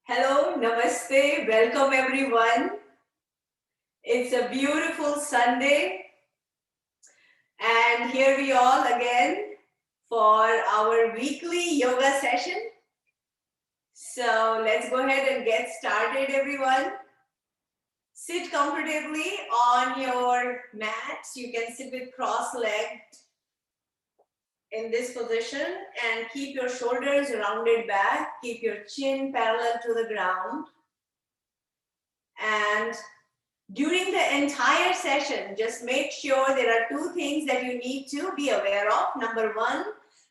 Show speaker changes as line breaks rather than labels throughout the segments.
Hello, namaste, welcome everyone. It's a beautiful Sunday, and here we all again for our weekly yoga session. So let's go ahead and get started, everyone. Sit comfortably on your mats. You can sit with cross-legged in this position and keep your shoulders rounded back. Keep your chin parallel to the ground. And during the entire session, just make sure there are two things that you need to be aware of. Number one,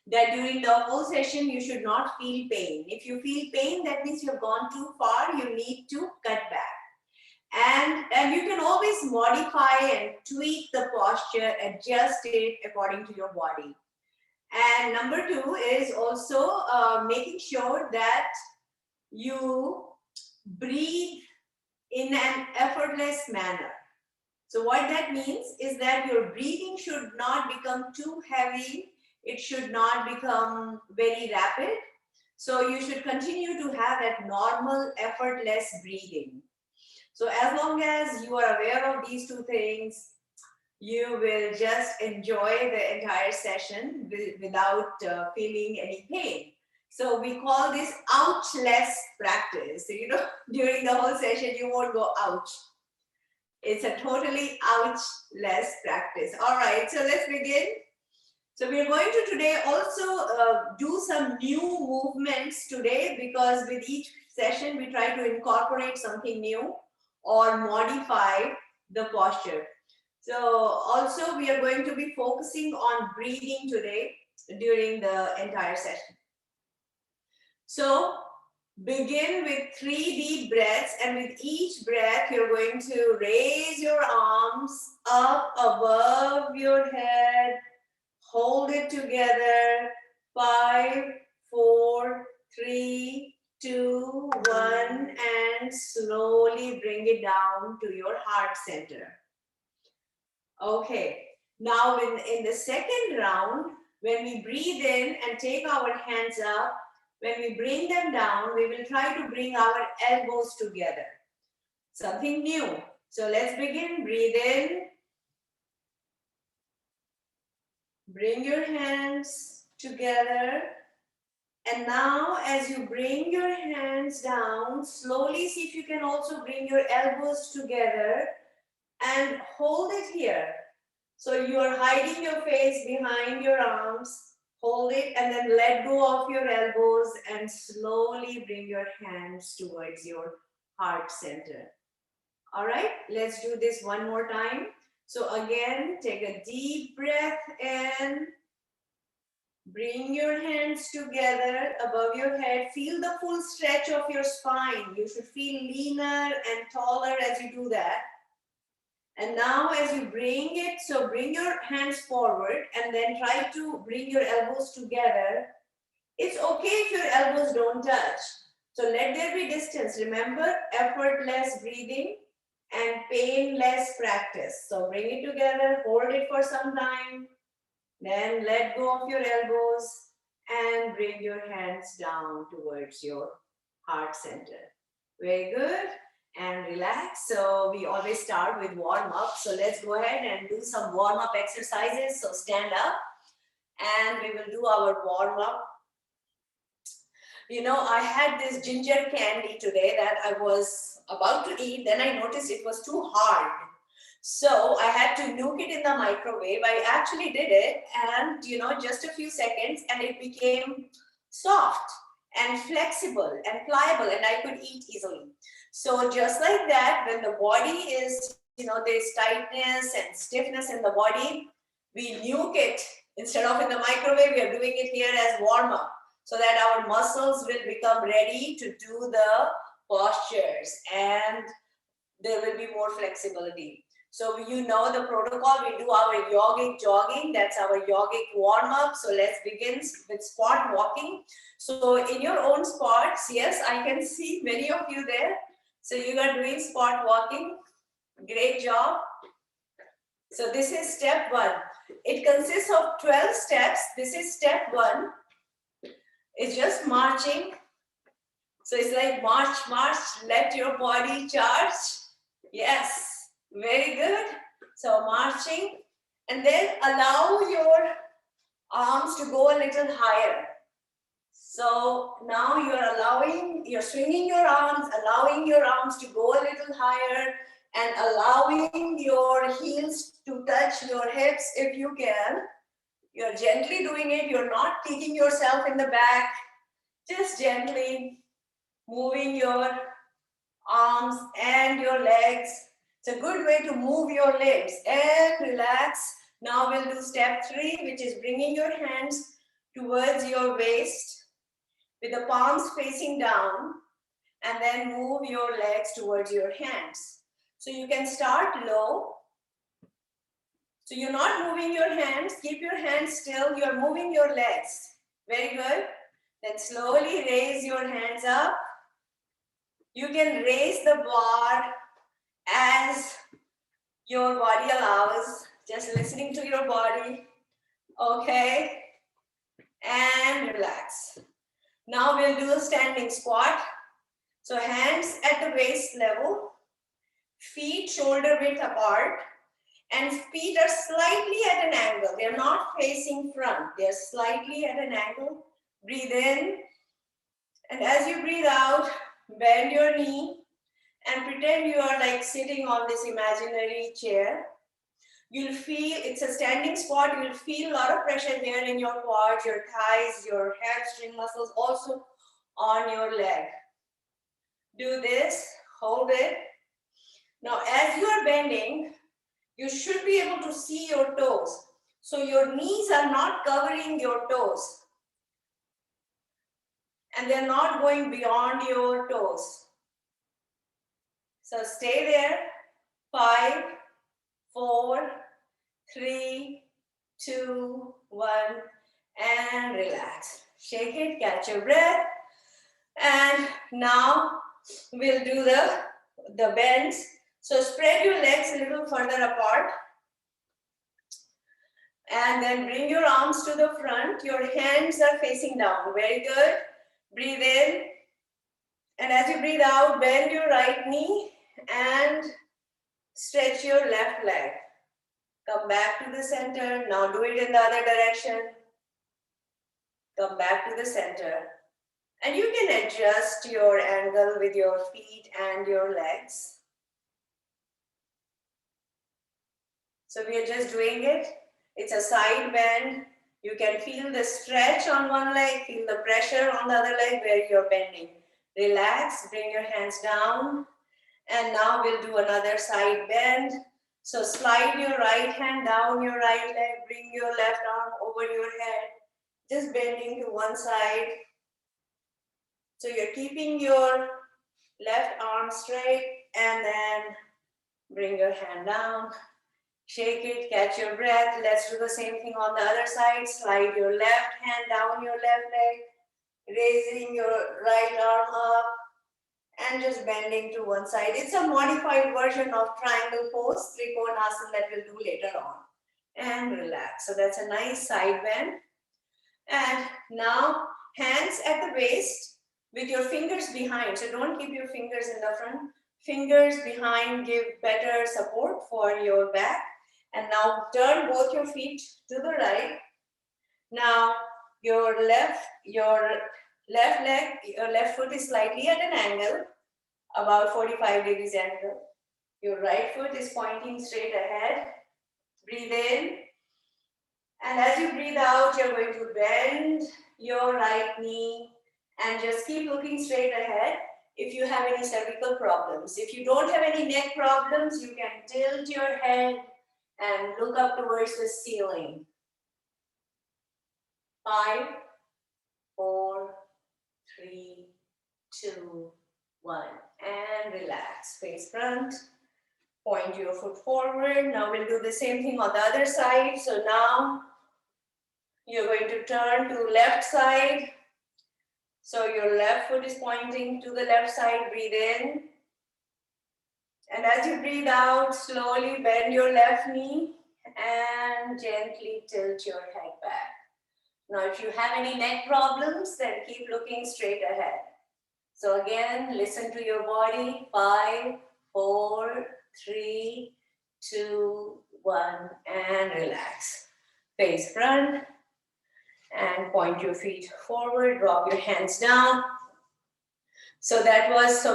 that during the whole session, you should not feel pain. If you feel pain, that means you've gone too far. You need to cut back. And you can always modify and tweak the posture, adjust it according to your body. And number two is also making sure that you breathe in an effortless manner. So what that means is that your breathing should not become too heavy. It should not become very rapid. So you should continue to have that normal, effortless breathing. So as long as you are aware of these two things, you will just enjoy the entire session without feeling any pain. So we call this ouchless practice. So, during the whole session, you won't go ouch. It's a totally ouchless practice. All right, so let's begin. So we're going to today also do some new movements today, because with each session, we try to incorporate something new or modify the posture. So also we are going to be focusing on breathing today during the entire session. So begin with 3 deep breaths, and with each breath you're going to raise your arms up above your head, hold it together, 5, 4, 3, 2, 1, and slowly bring it down to your heart center. Okay, now in the second round, when we breathe in and take our hands up, when we bring them down, we will try to bring our elbows together. Something new. So let's begin. Breathe in. Bring your hands together. And now as you bring your hands down, slowly see if you can also bring your elbows together and hold it here. So you are hiding your face behind your arms, hold it, and then let go of your elbows and slowly bring your hands towards your heart center. All right, let's do this one more time. So again, take a deep breath in. Bring your hands together above your head. Feel the full stretch of your spine. You should feel leaner and taller as you do that. And now as you bring it, so bring your hands forward and then try to bring your elbows together. It's okay if your elbows don't touch. So let there be distance. Remember, effortless breathing and painless practice. So bring it together, hold it for some time, then let go of your elbows and bring your hands down towards your heart center. Very good. And relax. So we always start with warm up. So let's go ahead and do some warm up exercises. So stand up and we will do our warm up. I had this ginger candy today that I was about to eat. Then I noticed it was too hard. So I had to nuke it in the microwave. I actually did it, and just a few seconds, and it became soft and flexible and pliable, and I could eat easily. So just like that, when the body is, there's tightness and stiffness in the body, we nuke it. Instead of in the microwave, we are doing it here as warm up, so that our muscles will become ready to do the postures and there will be more flexibility. So you know the protocol, we do our yogic jogging, that's our yogic warm up. So let's begin with spot walking. So in your own spots, yes, I can see many of you there. So you are doing spot walking, great job. So this is step 1. It consists of 12 steps. This is step 1. It's just marching So it's like march, march, let your body charge. Yes, very good. So marching, and then allow your arms to go a little higher. So now you're swinging your arms, allowing your arms to go a little higher and allowing your heels to touch your hips if you can. You're gently doing it. You're not kicking yourself in the back. Just gently moving your arms and your legs. It's a good way to move your limbs and relax. Now we'll do step 3, which is bringing your hands towards your waist with the palms facing down, and then move your legs towards your hands. So you can start low. So you're not moving your hands, keep your hands still, you're moving your legs. Very good. Then slowly raise your hands up. You can raise the bar as your body allows, just listening to your body. Okay, and relax. Now we'll do a standing squat. So hands at the waist level, feet shoulder width apart, and feet are slightly at an angle. They're not facing front, they're slightly at an angle. Breathe in, and as you breathe out, bend your knee and pretend you are like sitting on this imaginary chair. You'll feel, it's a standing squat, you'll feel a lot of pressure here in your quads, your thighs, your hamstring muscles, also on your leg. Do this, hold it. Now as you are bending, you should be able to see your toes. So your knees are not covering your toes. And they're not going beyond your toes. So stay there. 5, 4, 3, 2, 1, and relax. Shake it, catch your breath. And now we'll do the bends. So spread your legs a little further apart. And then bring your arms to the front. Your hands are facing down. Very good. Breathe in. And as you breathe out, bend your right knee and stretch your left leg. Come back to the center. Now do it in the other direction. Come back to the center. And you can adjust your angle with your feet and your legs. So we are just doing it. It's a side bend. You can feel the stretch on one leg, feel the pressure on the other leg where you're bending. Relax, bring your hands down. And now we'll do another side bend. So slide your right hand down your right leg, bring your left arm over your head, just bending to one side. So you're keeping your left arm straight and then bring your hand down. Shake it, catch your breath. Let's do the same thing on the other side. Slide your left hand down your left leg, raising your right arm up and just bending to one side. It's a modified version of triangle pose, Trikonasana, that we'll do later on. And relax. So that's a nice side bend. And now hands at the waist with your fingers behind. So don't keep your fingers in the front. Fingers behind give better support for your back. And now turn both your feet to the right. Now your left leg, your left foot is slightly at an angle, about 45 degrees angle. Your right foot is pointing straight ahead. Breathe in. And as you breathe out, you're going to bend your right knee and just keep looking straight ahead. If you have any cervical problems, if you don't have any neck problems, you can tilt your head and look up towards the ceiling. 5, 4, 3, 2, 1. And relax. Face front. Point your foot forward. Now we'll do the same thing on the other side. So now you're going to turn to left side. So your left foot is pointing to the left side. Breathe in. And as you breathe out, slowly bend your left knee and gently tilt your head back. Now, if you have any neck problems, then keep looking straight ahead. So again, listen to your body. 5, 4, 3, 2, 1, and relax. Face front and point your feet forward. Drop your hands down. So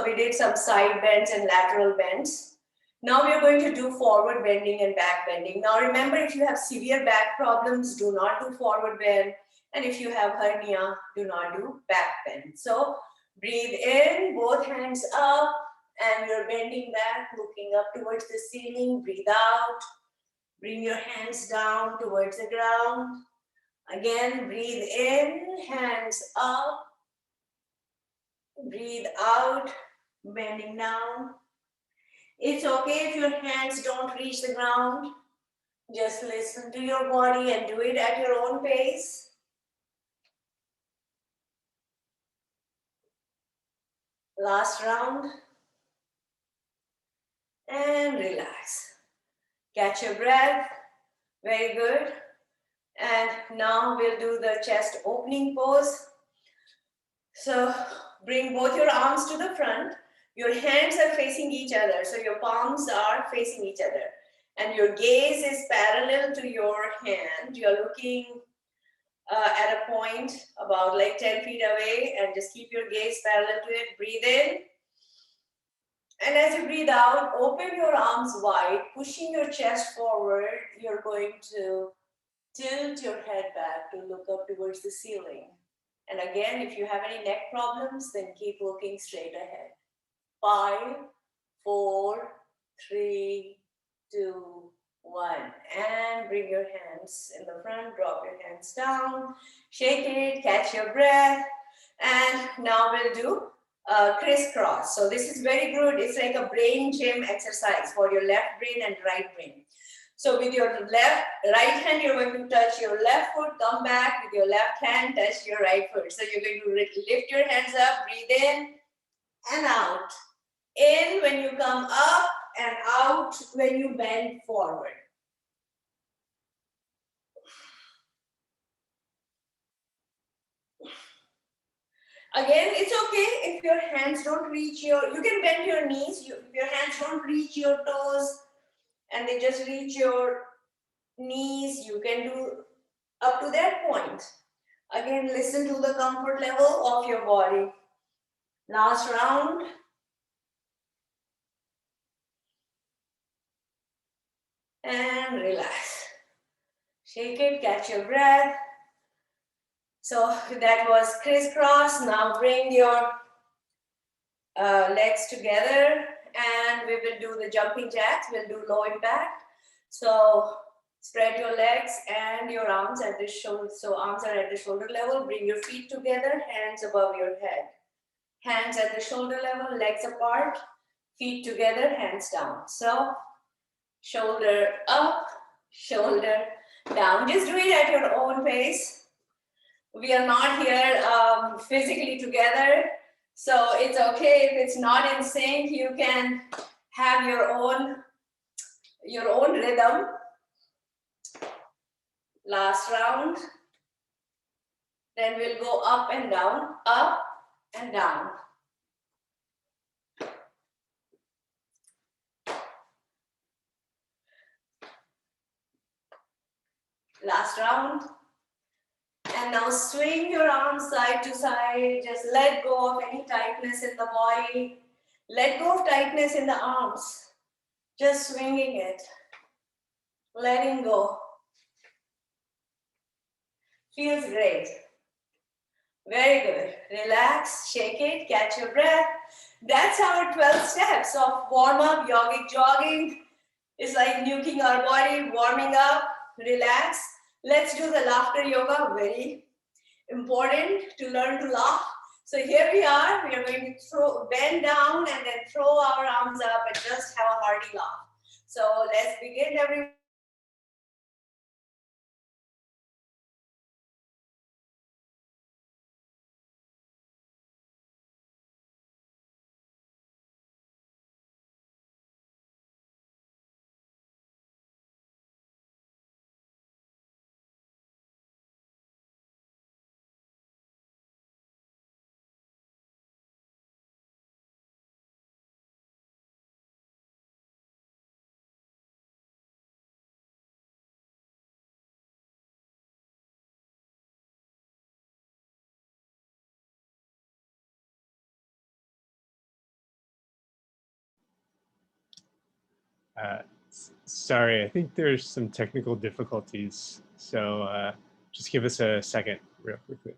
we did some side bends and lateral bends. Now we're going to do forward bending and back bending. Now remember, if you have severe back problems, do not do forward bend. And if you have hernia, do not do back bend. So breathe in, both hands up, and you're bending back, looking up towards the ceiling. Breathe out. Bring your hands down towards the ground. Again, breathe in, hands up. Breathe out, bending down. It's okay if your hands don't reach the ground. Just listen to your body and do it at your own pace. Last round. And relax. Catch your breath. Very good. And now we'll do the chest opening pose. So bring both your arms to the front. Your hands are facing each other. So your palms are facing each other. And your gaze is parallel to your hand. You're looking at a point about like 10 feet away, and just keep your gaze parallel to it. Breathe in. And as you breathe out, open your arms wide, pushing your chest forward. You're going to tilt your head back to look up towards the ceiling. And again, if you have any neck problems, then keep looking straight ahead. 5, 4, 3, 2, 1. And bring your hands in the front, drop your hands down, shake it, catch your breath. And now we'll do crisscross. So this is very good. It's like a brain gym exercise for your left brain and right brain. So with your right hand, you're going to touch your left foot, come back with your left hand, touch your right foot. So you're going to lift your hands up, breathe in and out. In when you come up and out when you bend forward. Again, it's okay if your hands don't reach you can bend your knees. If your hands don't reach your toes and they just reach your knees, you can do up to that point. Again, listen to the comfort level of your body. Last round. And relax. Shake it, catch your breath. So that was crisscross. Now bring your legs together and we will do the jumping jacks. We'll do low impact. So spread your legs and your arms at the shoulder. So arms are at the shoulder level. Bring your feet together, hands above your head. Hands at the shoulder level, legs apart, feet together, hands down. So shoulder up, shoulder down. Just do it at your own pace. We are not here physically together. So it's okay if it's not in sync. You can have your own rhythm. Last round. Then we'll go up and down, up and down. Last round. And now swing your arms side to side. Just let go of any tightness in the body. Let go of tightness in the arms. Just swinging it. Letting go. Feels great. Very good. Relax, shake it, catch your breath. That's our 12 steps of warm-up, yogic jogging. It's like nuking our body, warming up, relax. Let's do the laughter yoga. Very important to learn to laugh. So here we are. We are going to bend down and then throw our arms up and just have a hearty laugh. So let's begin, everyone.
Sorry, I think there's some technical difficulties. So just give us a second real quickly.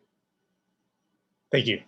Thank you.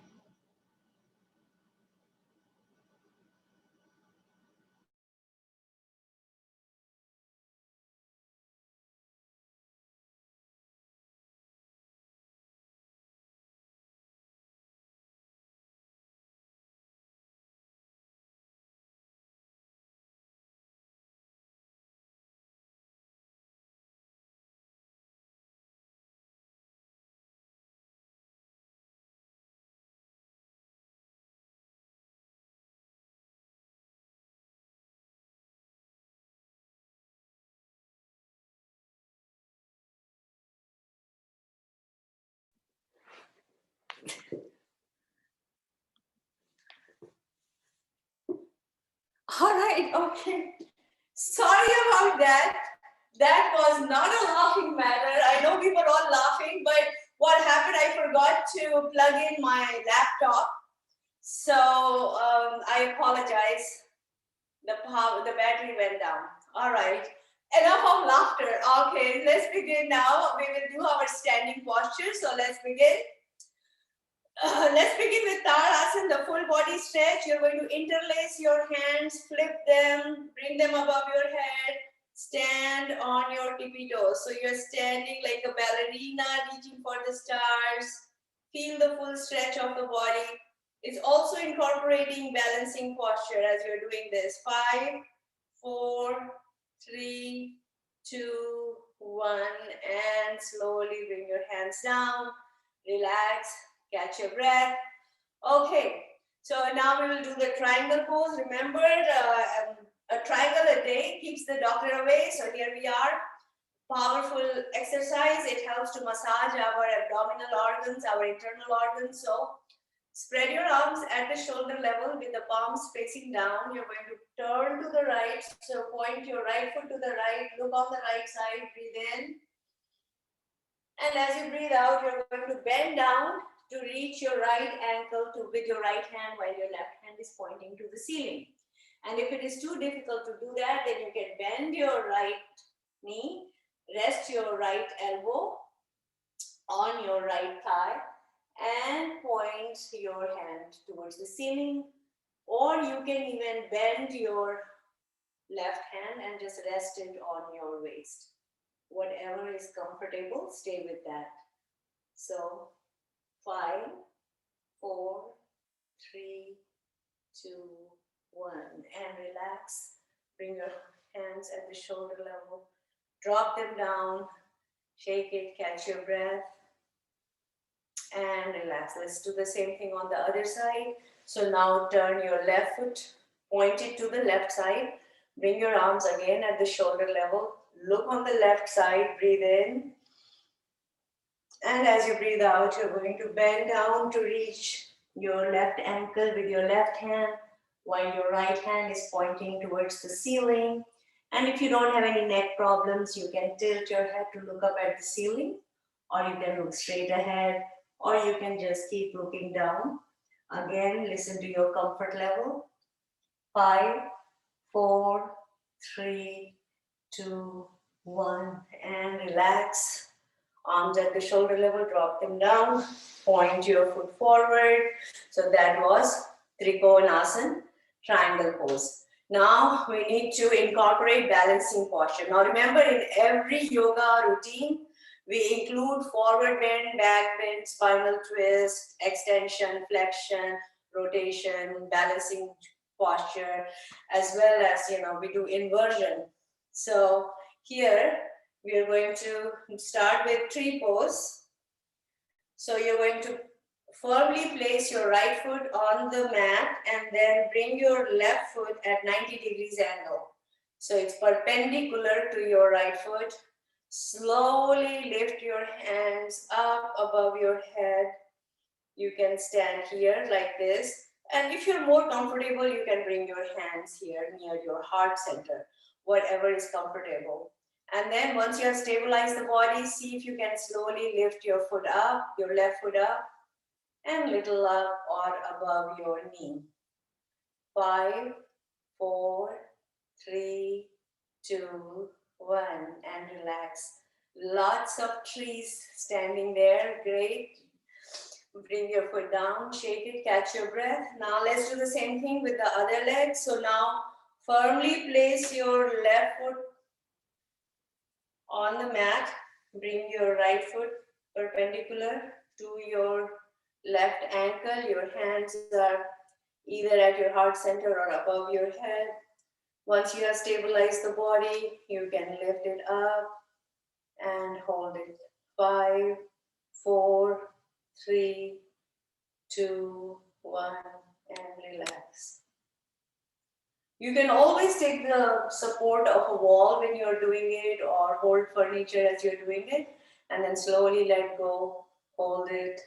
All right, okay. Sorry about that. That was not a laughing matter. I know we were all laughing, but what happened, I forgot to plug in my laptop. So I apologize. The battery went down. All right. Enough of laughter. Okay, let's begin now. We will do our standing posture. So let's begin. Let's begin with Tadasana, the full body stretch. You're going to interlace your hands, flip them, bring them above your head, stand on your tippy toes. So you're standing like a ballerina, reaching for the stars. Feel the full stretch of the body. It's also incorporating balancing posture as you're doing this. 5, 4, 3, 2, 1, and slowly bring your hands down. Relax. Catch your breath. Okay, so now we will do the triangle pose. Remember, a triangle a day keeps the doctor away. So here we are. Powerful exercise. It helps to massage our abdominal organs, our internal organs. So spread your arms at the shoulder level with the palms facing down. You're going to turn to the right. So point your right foot to the right. Look on the right side. Breathe in. And as you breathe out, you're going to bend down to reach your right ankle with your right hand while your left hand is pointing to the ceiling. And if it is too difficult to do that, then you can bend your right knee, rest your right elbow on your right thigh, and point your hand towards the ceiling. Or you can even bend your left hand and just rest it on your waist. Whatever is comfortable, stay with that. So 5, 4, 3, 2, 1, and relax. Bring your hands at the shoulder level. Drop them down. Shake it, catch your breath, and relax. Let's do the same thing on the other side. So now turn your left foot, point it to the left side. Bring your arms again at the shoulder level. Look on the left side, breathe in. And as you breathe out, you're going to bend down to reach your left ankle with your left hand, while your right hand is pointing towards the ceiling. And if you don't have any neck problems, you can tilt your head to look up at the ceiling, or you can look straight ahead, or you can just keep looking down. Again, listen to your comfort level. 5, 4, 3, 2, 1, and relax. Arms at the shoulder level, drop them down, point your foot forward. So that was Trikonasana, triangle pose. Now we need to incorporate balancing posture. Now remember, in every yoga routine, we include forward bend, back bend, spinal twist, extension, flexion, rotation, balancing posture, as well as, we do inversion. So here, we are going to start with tree pose. So you're going to firmly place your right foot on the mat and then bring your left foot at 90 degrees angle. So it's perpendicular to your right foot. Slowly lift your hands up above your head. You can stand here like this. And if you're more comfortable, you can bring your hands here near your heart center, whatever is comfortable. And then once you have stabilized the body, see if you can slowly lift your foot up, your left foot up, and little up or above your knee. 5, 4, 3, 2, 1, and relax. Lots of trees standing there. Great. Bring your foot down, shake it, catch your breath. Now let's do the same thing with the other leg. So now firmly place your left foot on the mat. Bring your right foot perpendicular to your left ankle. Your hands are either at your heart center or above your head. Once you have stabilized the body, you can lift it up and hold it. 5, 4, 3, 2, 1, and relax. You can always take the support of a wall when you're doing it, or hold furniture as you're doing it, and then slowly let go, hold it,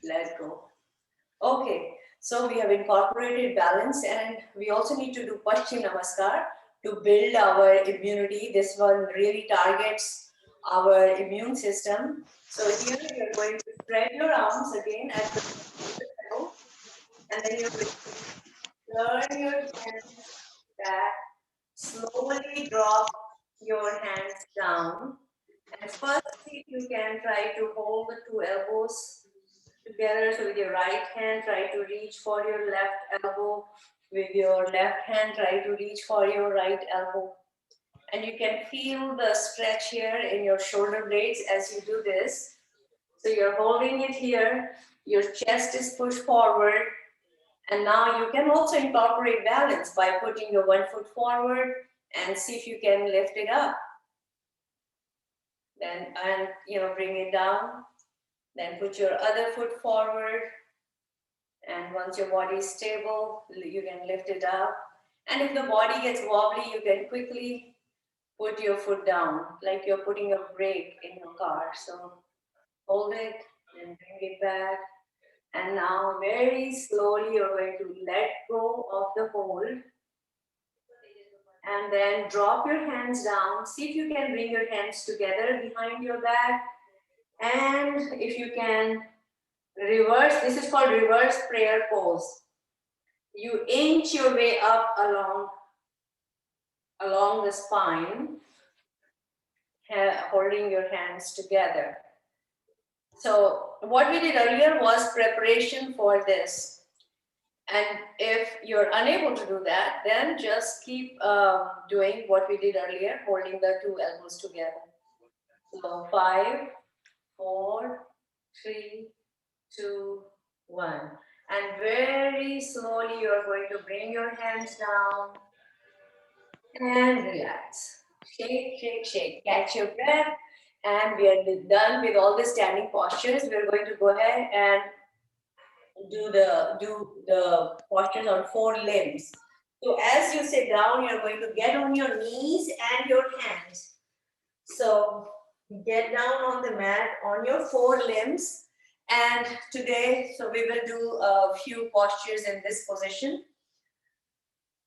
let go. Okay, so we have incorporated balance, and we also need to do Paschim Namaskar to build our immunity. This one really targets our immune system. So here you're going to spread your arms again at the middle, and then you're going to turn your hands back, slowly drop your hands down. And first, if you can try to hold the two elbows together. So with your right hand, try to reach for your left elbow. With your left hand, try to reach for your right elbow. And you can feel the stretch here in your shoulder blades as you do this. So you're holding it here. Your chest is pushed forward. And now you can also incorporate balance by putting your one foot forward and see if you can lift it up. Then, and bring it down. Then put your other foot forward. And once your body is stable, you can lift it up. And if the body gets wobbly, you can quickly put your foot down, like you're putting a brake in your car. So hold it and bring it back. And now very slowly, you're going to let go of the hold. And then drop your hands down. See if you can bring your hands together behind your back. And if you can reverse, this is called reverse prayer pose. You inch your way up along the spine, holding your hands together. So what we did earlier was preparation for this. And if you're unable to do that, then just keep doing what we did earlier, holding the two elbows together. So 5, 4, 3, 2, 1. And very slowly you're going to bring your hands down and relax. Shake, shake, shake. Catch your breath. And we are done with all the standing postures. We're going to go ahead and do the postures on 4 limbs. So as you sit down, you're going to get on your knees and your hands. So get down on the mat on your 4 limbs. And today, so we will do a few postures in this position.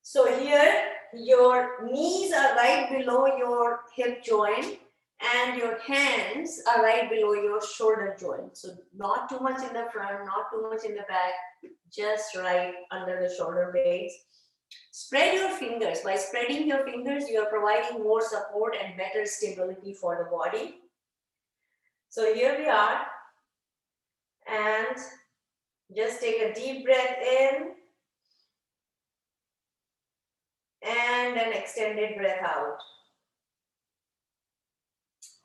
So here, your knees are right below your hip joint and your hands are right below your shoulder joint. So not too much in the front, not too much in the back, just right under the shoulder blades. Spread your fingers. By spreading your fingers, you are providing more support and better stability for the body. So here we are. And just take a deep breath in. And an extended breath out.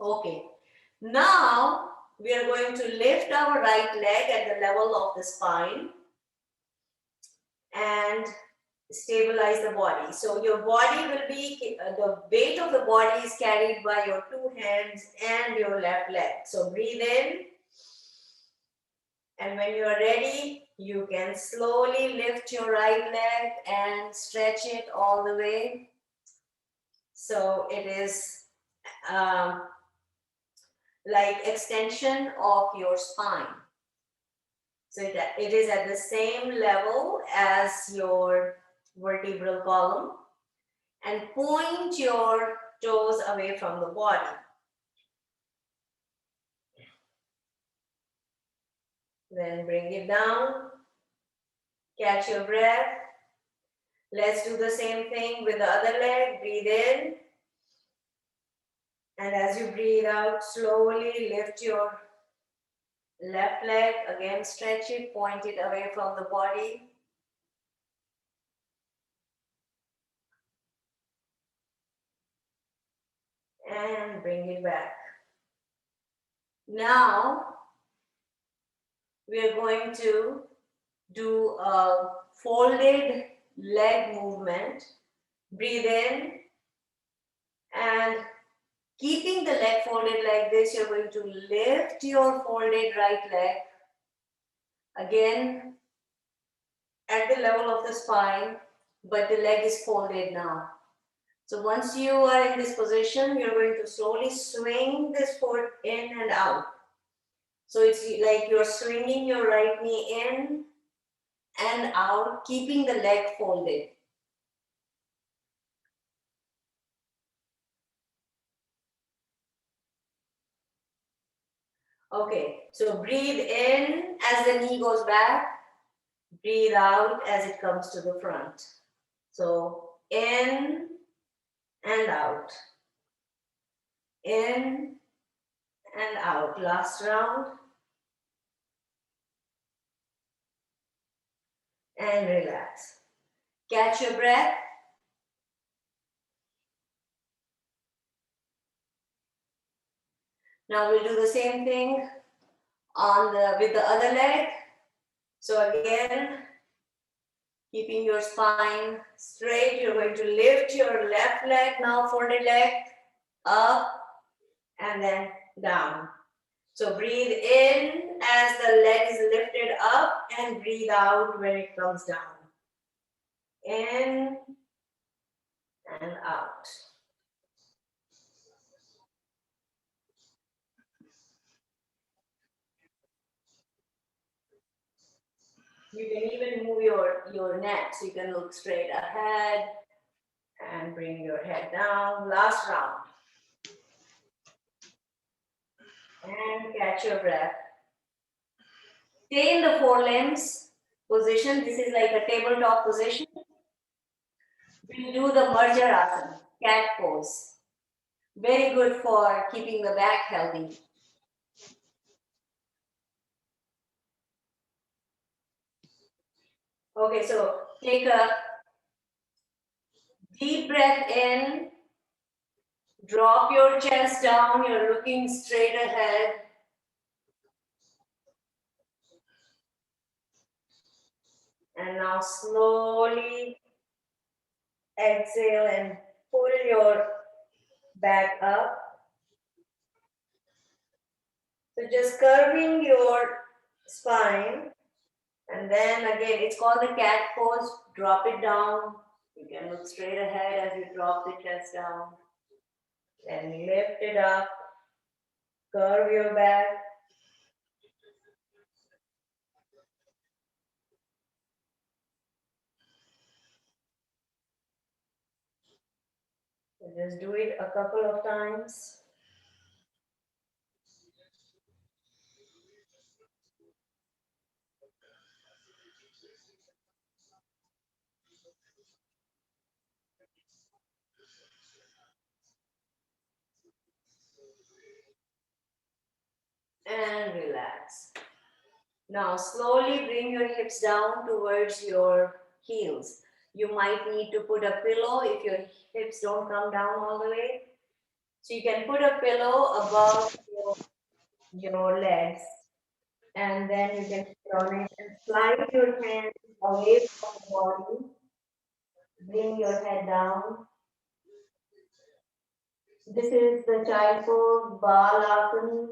Okay. Now we are going to lift our right leg at the level of the spine and stabilize the body. So your body will be, the weight of the body is carried by your 2 hands and your left leg. So breathe in. And when you are ready, you can slowly lift your right leg and stretch it all the way. So it is like extension of your spine. So it is at the same level as your vertebral column. And point your toes away from the body. Then bring it down. Catch your breath. Let's do the same thing with the other leg. Breathe in And as you breathe out, slowly lift your left leg. Again, stretch it, point it away from the body. And bring it back. Now, we are going to do a folded leg movement. Breathe in and keeping the leg folded like this, you're going to lift your folded right leg again at the level of the spine, but the leg is folded now. So once you are in this position, you're going to slowly swing this foot in and out. So it's like you're swinging your right knee in and out, keeping the leg folded. Okay, so breathe in as the knee goes back, breathe out as it comes to the front. So in and out, in and out. Last round. And relax. Catch your breath. Now we'll do the same thing with the other leg. So again, keeping your spine straight, you're going to lift your left leg, now folded leg, up and then down. So breathe in as the leg is lifted up and breathe out when it comes down. In and out. You can even move your neck so you can look straight ahead and bring your head down. Last round. And catch your breath. Stay in the forelimbs position. This is like a tabletop position. We'll do the merger asana, cat pose. Very good for keeping the back healthy. Okay, so take a deep breath in. Drop your chest down. You're looking straight ahead. And now slowly exhale and pull your back up. So just curving your spine. And then again, it's called the cat pose. Drop it down. You can look straight ahead as you drop the chest down. Then lift it up. Curve your back. So just do it a couple of times. And relax. Now slowly bring your hips down towards your heels. You might need to put a pillow if your hips don't come down all the way. So you can put a pillow above your legs and then you can sit on it and slide your hands away from the body. Bring your head down. This is the child pose, Balasana.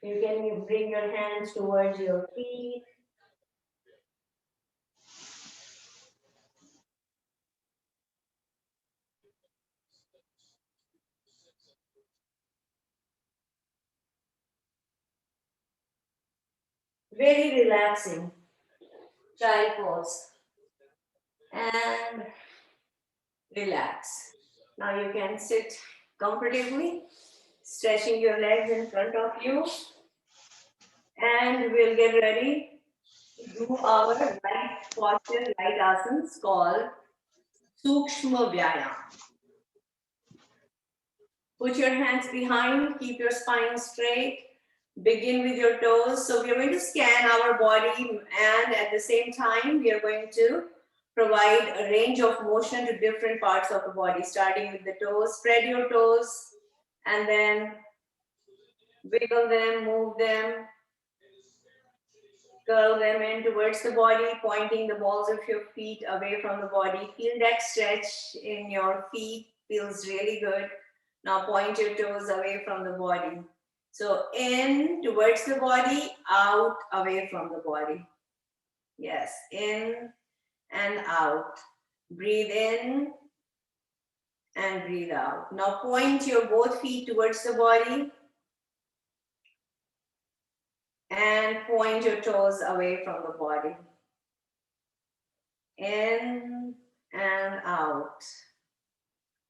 You can bring your hands towards your feet. Very relaxing. Child pose. And relax. Now you can sit comfortably, stretching your legs in front of you. And we'll get ready to do our right posture, right asanas called Sukshma Vyayam. Put your hands behind, keep your spine straight. Begin with your toes. So we are going to scan our body, and at the same time, we are going to provide a range of motion to different parts of the body, starting with the toes. Spread your toes and then wiggle them, move them, curl them in towards the body, pointing the balls of your feet away from the body. Feel that stretch in your feet, feels really good. Now point your toes away from the body. So in towards the body, out away from the body. Yes, in and out. Breathe in and breathe out. Now point your both feet towards the body and point your toes away from the body. In and out.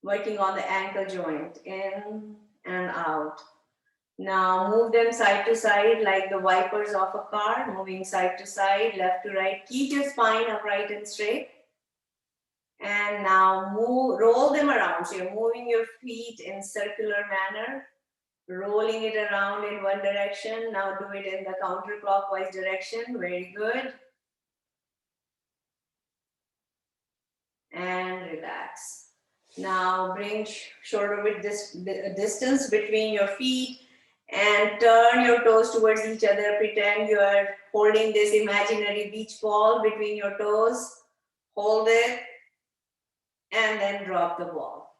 Working on the ankle joint. In and out. Now move them side to side like the wipers of a car, moving side to side, left to right. Keep your spine upright and straight. And now roll them around. So you're moving your feet in circular manner, rolling it around in one direction. Now do it in the counterclockwise direction. Very good. And relax. Now bring shoulder width distance between your feet and turn your toes towards each other. Pretend you are holding this imaginary beach ball between your toes. Hold it and then drop the ball.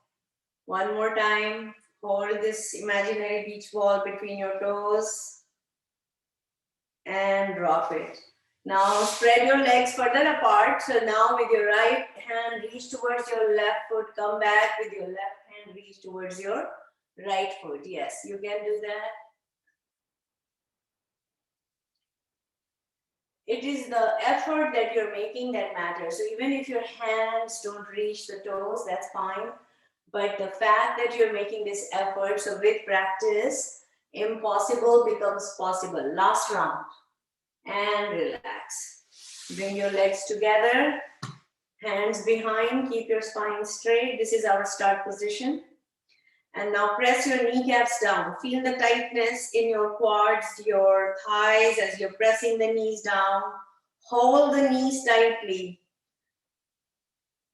One more time. Hold this imaginary beach ball between your toes and drop it. Now spread your legs further apart. So now with your right hand, reach towards your left foot. Come back with your left hand, reach towards your right foot. Yes, you can do that. It is the effort that you're making that matters. So even if your hands don't reach the toes, that's fine. But the fact that you're making this effort, so with practice, impossible becomes possible. Last round. And relax. Bring your legs together, hands behind, keep your spine straight. This is our start position. And now press your kneecaps down. Feel the tightness in your quads, your thighs as you're pressing the knees down. Hold the knees tightly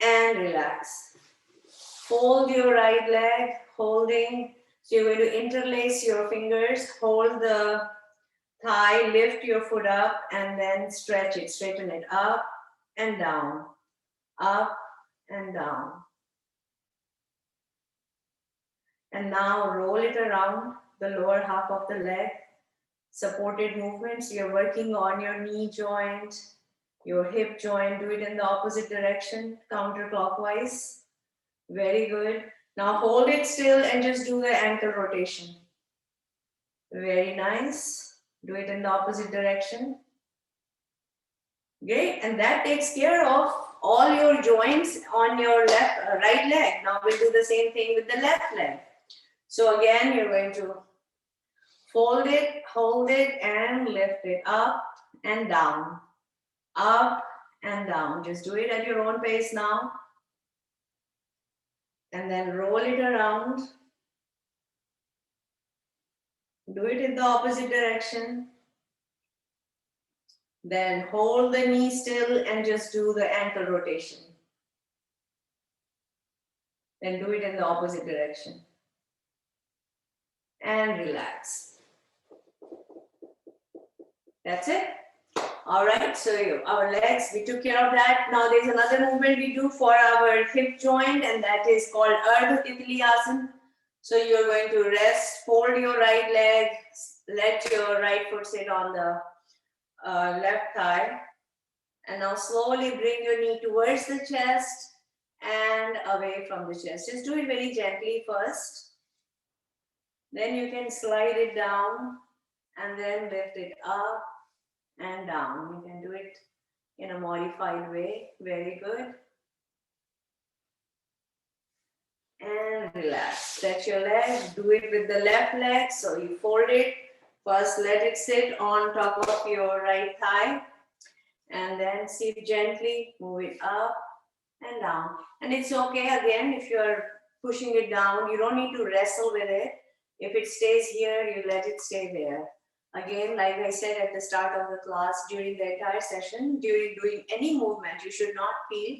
and relax. Fold your right leg, holding. So you're going to interlace your fingers, hold the thigh, lift your foot up and then stretch it, straighten it up and down, up and down. And now roll it around the lower half of the leg. Supported movements, you're working on your knee joint, your hip joint, do it in the opposite direction, counterclockwise. Very good. Now hold it still and just do the ankle rotation. Very nice. Do it in the opposite direction. Great, and that takes care of all your joints on your right leg. Now we'll do the same thing with the left leg. So again, you're going to fold it, hold it, and lift it up and down, up and down. Just do it at your own pace now. And then roll it around. Do it in the opposite direction. Then hold the knee still and just do the ankle rotation. Then do it in the opposite direction. And relax. That's it. All right, so our legs, we took care of that. Now there's another movement we do for our hip joint, and that is called Ardha Titli Asana. So you're going to rest, fold your right leg, let your right foot sit on the left thigh. And now slowly bring your knee towards the chest and away from the chest. Just do it very gently first. Then you can slide it down and then lift it up and down. You can do it in a modified way. Very good. And relax. Stretch your leg. Do it with the left leg. So you fold it. First, let it sit on top of your right thigh. And then sit gently, move it up and down. And it's okay again if you're pushing it down. You don't need to wrestle with it. If it stays here, you let it stay there. Again, like I said at the start of the class, during the entire session, during doing any movement, you should not feel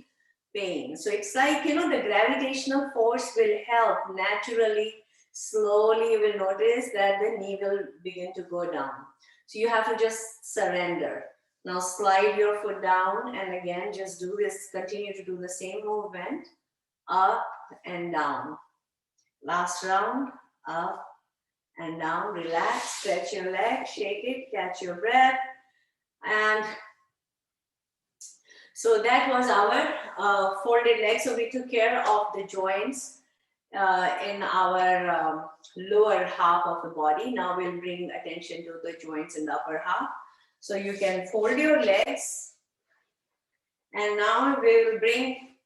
pain. So it's like, you know, the gravitational force will help naturally. Slowly, you will notice that the knee will begin to go down. So you have to just surrender. Now slide your foot down, and again, just do this, continue to do the same movement, up and down. Last round, up and down, relax, stretch your leg, shake it, catch your breath. And so that was our folded leg. So we took care of the joints in our lower half of the body. Now we'll bring attention to the joints in the upper half. So you can fold your legs. And now we will bring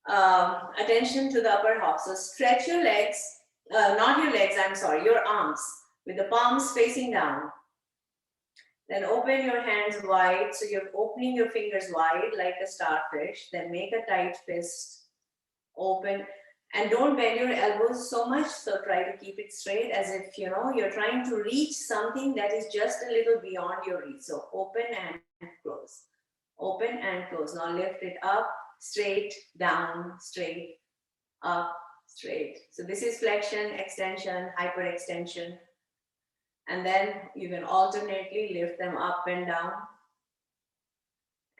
attention to the upper half. So stretch your legs, not your legs, I'm sorry, your arms with the palms facing down. Then open your hands wide. So you're opening your fingers wide like a starfish. Then make a tight fist, open, and don't bend your elbows so much. So try to keep it straight as if, you know, you're trying to reach something that is just a little beyond your reach. So open and close, open and close. Now lift it up, straight, down, straight, up, straight. So this is flexion, extension, hyperextension. And then you can alternately lift them up and down.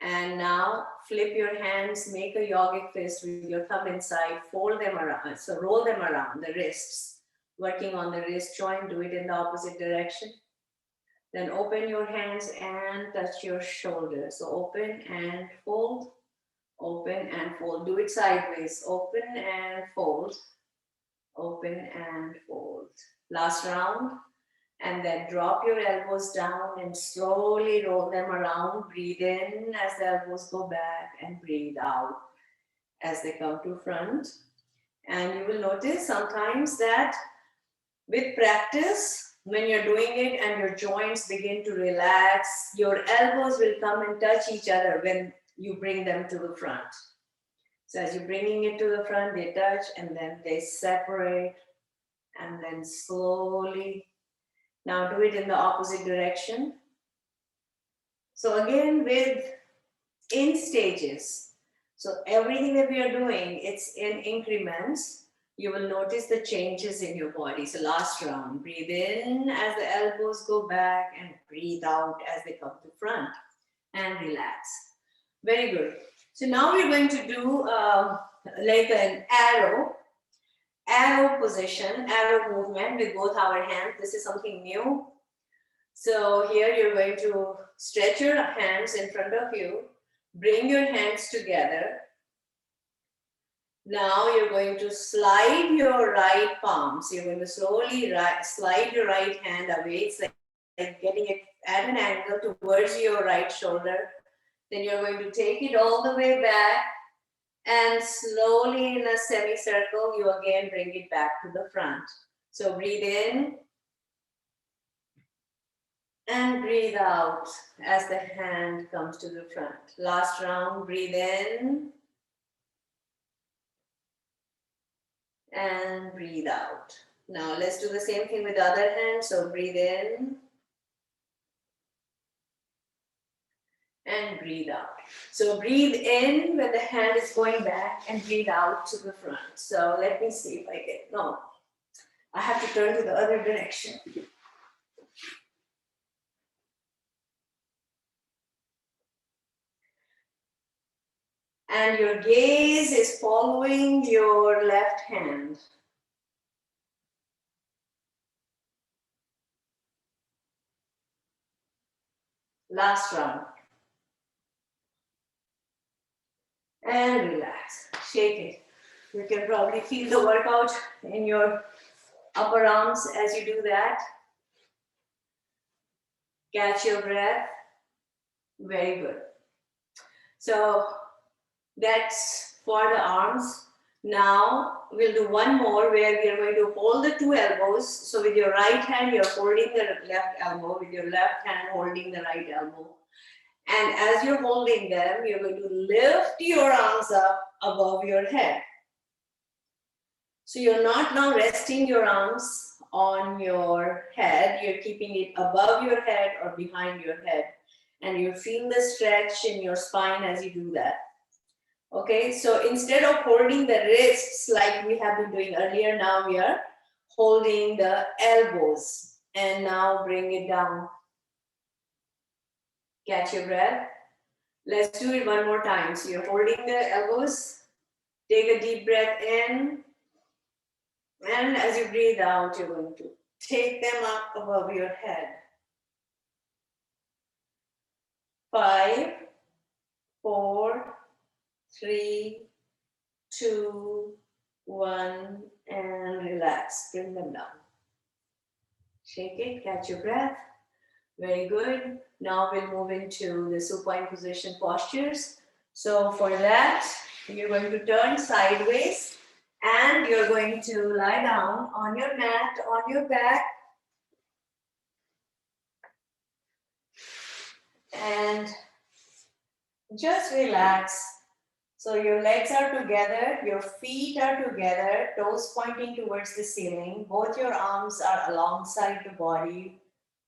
And now flip your hands, make a yogic fist with your thumb inside, fold them around. So roll them around the wrists, working on the wrist joint, do it in the opposite direction. Then open your hands and touch your shoulders. So open and fold, open and fold. Do it sideways, open and fold, open and fold. Last round. And then drop your elbows down and slowly roll them around. Breathe in as the elbows go back and breathe out as they come to front. And you will notice sometimes that with practice, when you're doing it and your joints begin to relax, your elbows will come and touch each other when you bring them to the front. So as you're bringing it to the front, they touch and then they separate and then slowly. Now do it in the opposite direction. So again, in stages. So everything that we are doing, it's in increments. You will notice the changes in your body. So last round, breathe in as the elbows go back and breathe out as they come to front and relax. Very good. So now we're going to do like an arrow position, arrow movement with both our hands. This is something new. So here you're going to stretch your hands in front of you, bring your hands together. Now you're going to slide your right palm. So you're going to slowly slide your right hand away. It's like getting it at an angle towards your right shoulder. Then you're going to take it all the way back. And slowly in a semicircle, you again bring it back to the front. So breathe in and breathe out as the hand comes to the front. Last round, breathe in and breathe out. Now let's do the same thing with the other hand. So breathe in and breathe out. So breathe in when the hand is going back and breathe out to the front. So let me see if I get, no, I have to turn to the other direction. And your gaze is following your left hand. Last round. And relax, shake it. You can probably feel the workout in your upper arms as you do that. Catch your breath. Very good. So that's for the arms. Now we'll do one more where we are going to hold the two elbows. So with your right hand, you're holding the left elbow. With your left hand, holding the right elbow. And as you're holding them, you're going to lift your arms up above your head. So you're not now resting your arms on your head, you're keeping it above your head or behind your head. And you feel the stretch in your spine as you do that. Okay, so instead of holding the wrists like we have been doing earlier, now we are holding the elbows. And now bring it down. Catch your breath. Let's do it one more time. So you're holding the elbows. Take a deep breath in. And as you breathe out, you're going to take them up above your head. 5, 4, 3, 2, 1, and relax. Bring them down. Shake it, catch your breath. Very good. Now we'll move into the supine position postures. So for that, you're going to turn sideways and you're going to lie down on your mat, on your back. And just relax. So your legs are together, your feet are together, toes pointing towards the ceiling. Both your arms are alongside the body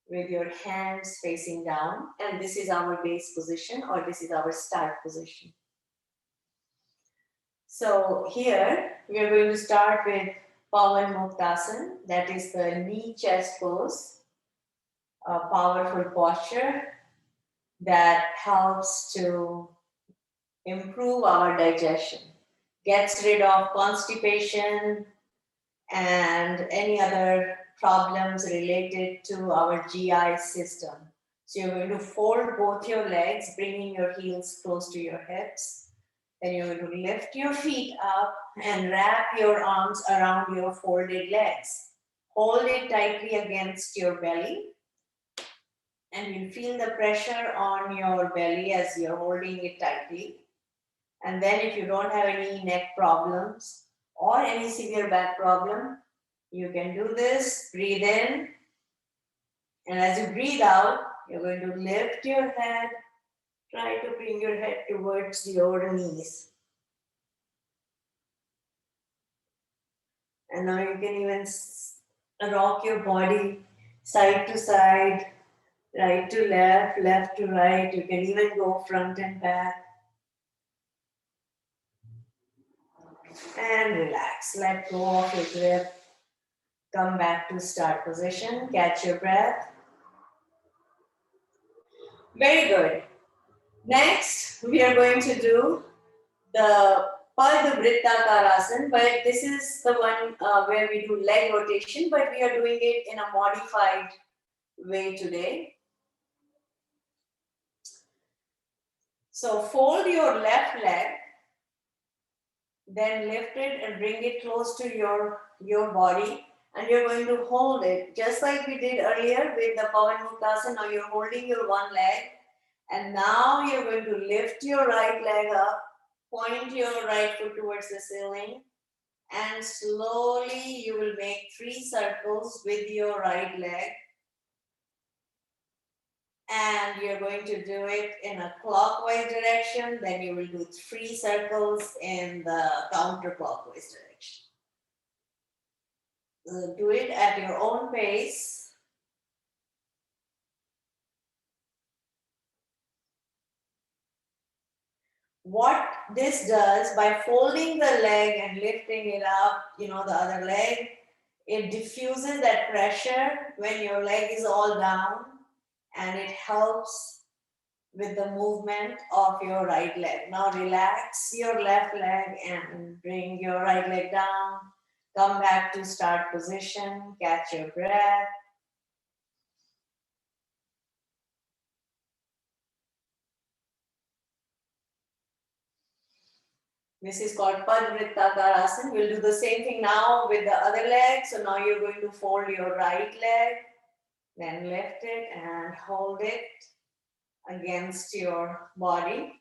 with your hands facing down. And this is our base position, or this is our start position. So here we are going to start with Pavan Muktasana, that is the knee chest pose, a powerful posture that helps to improve our digestion, gets rid of constipation and any other problems related to our GI system. So you're going to fold both your legs, bringing your heels close to your hips. Then you're going to lift your feet up and wrap your arms around your folded legs. Hold it tightly against your belly. And you feel the pressure on your belly as you're holding it tightly. And then if you don't have any neck problems or any severe back problem, you can do this. Breathe in. And as you breathe out, you're going to lift your head. Try to bring your head towards your knees. And now you can even rock your body side to side, right to left, left to right. You can even go front and back. And relax. Let go of your grip. Come back to start position. Catch your breath. Very good. Next, we are going to do the Padvrittakarasan, but this is the one where we do leg rotation, but we are doing it in a modified way today. So fold your left leg, then lift it and bring it close to your body, and you're going to hold it just like we did earlier with the Pavan Muktasana. Now you're holding your one leg, and now you're going to lift your right leg up, point your right foot towards the ceiling, and slowly you will make 3 circles with your right leg. And you're going to do it in a clockwise direction, then you will do 3 circles in the counterclockwise direction. Do it at your own pace. What this does, by folding the leg and lifting it up, the other leg, it diffuses that pressure when your leg is all down, and it helps with the movement of your right leg. Now relax your left leg and bring your right leg down. Come back to start position, catch your breath. This is called Padvrittakarasan. We'll do the same thing now with the other leg. So now you're going to fold your right leg, then lift it and hold it against your body.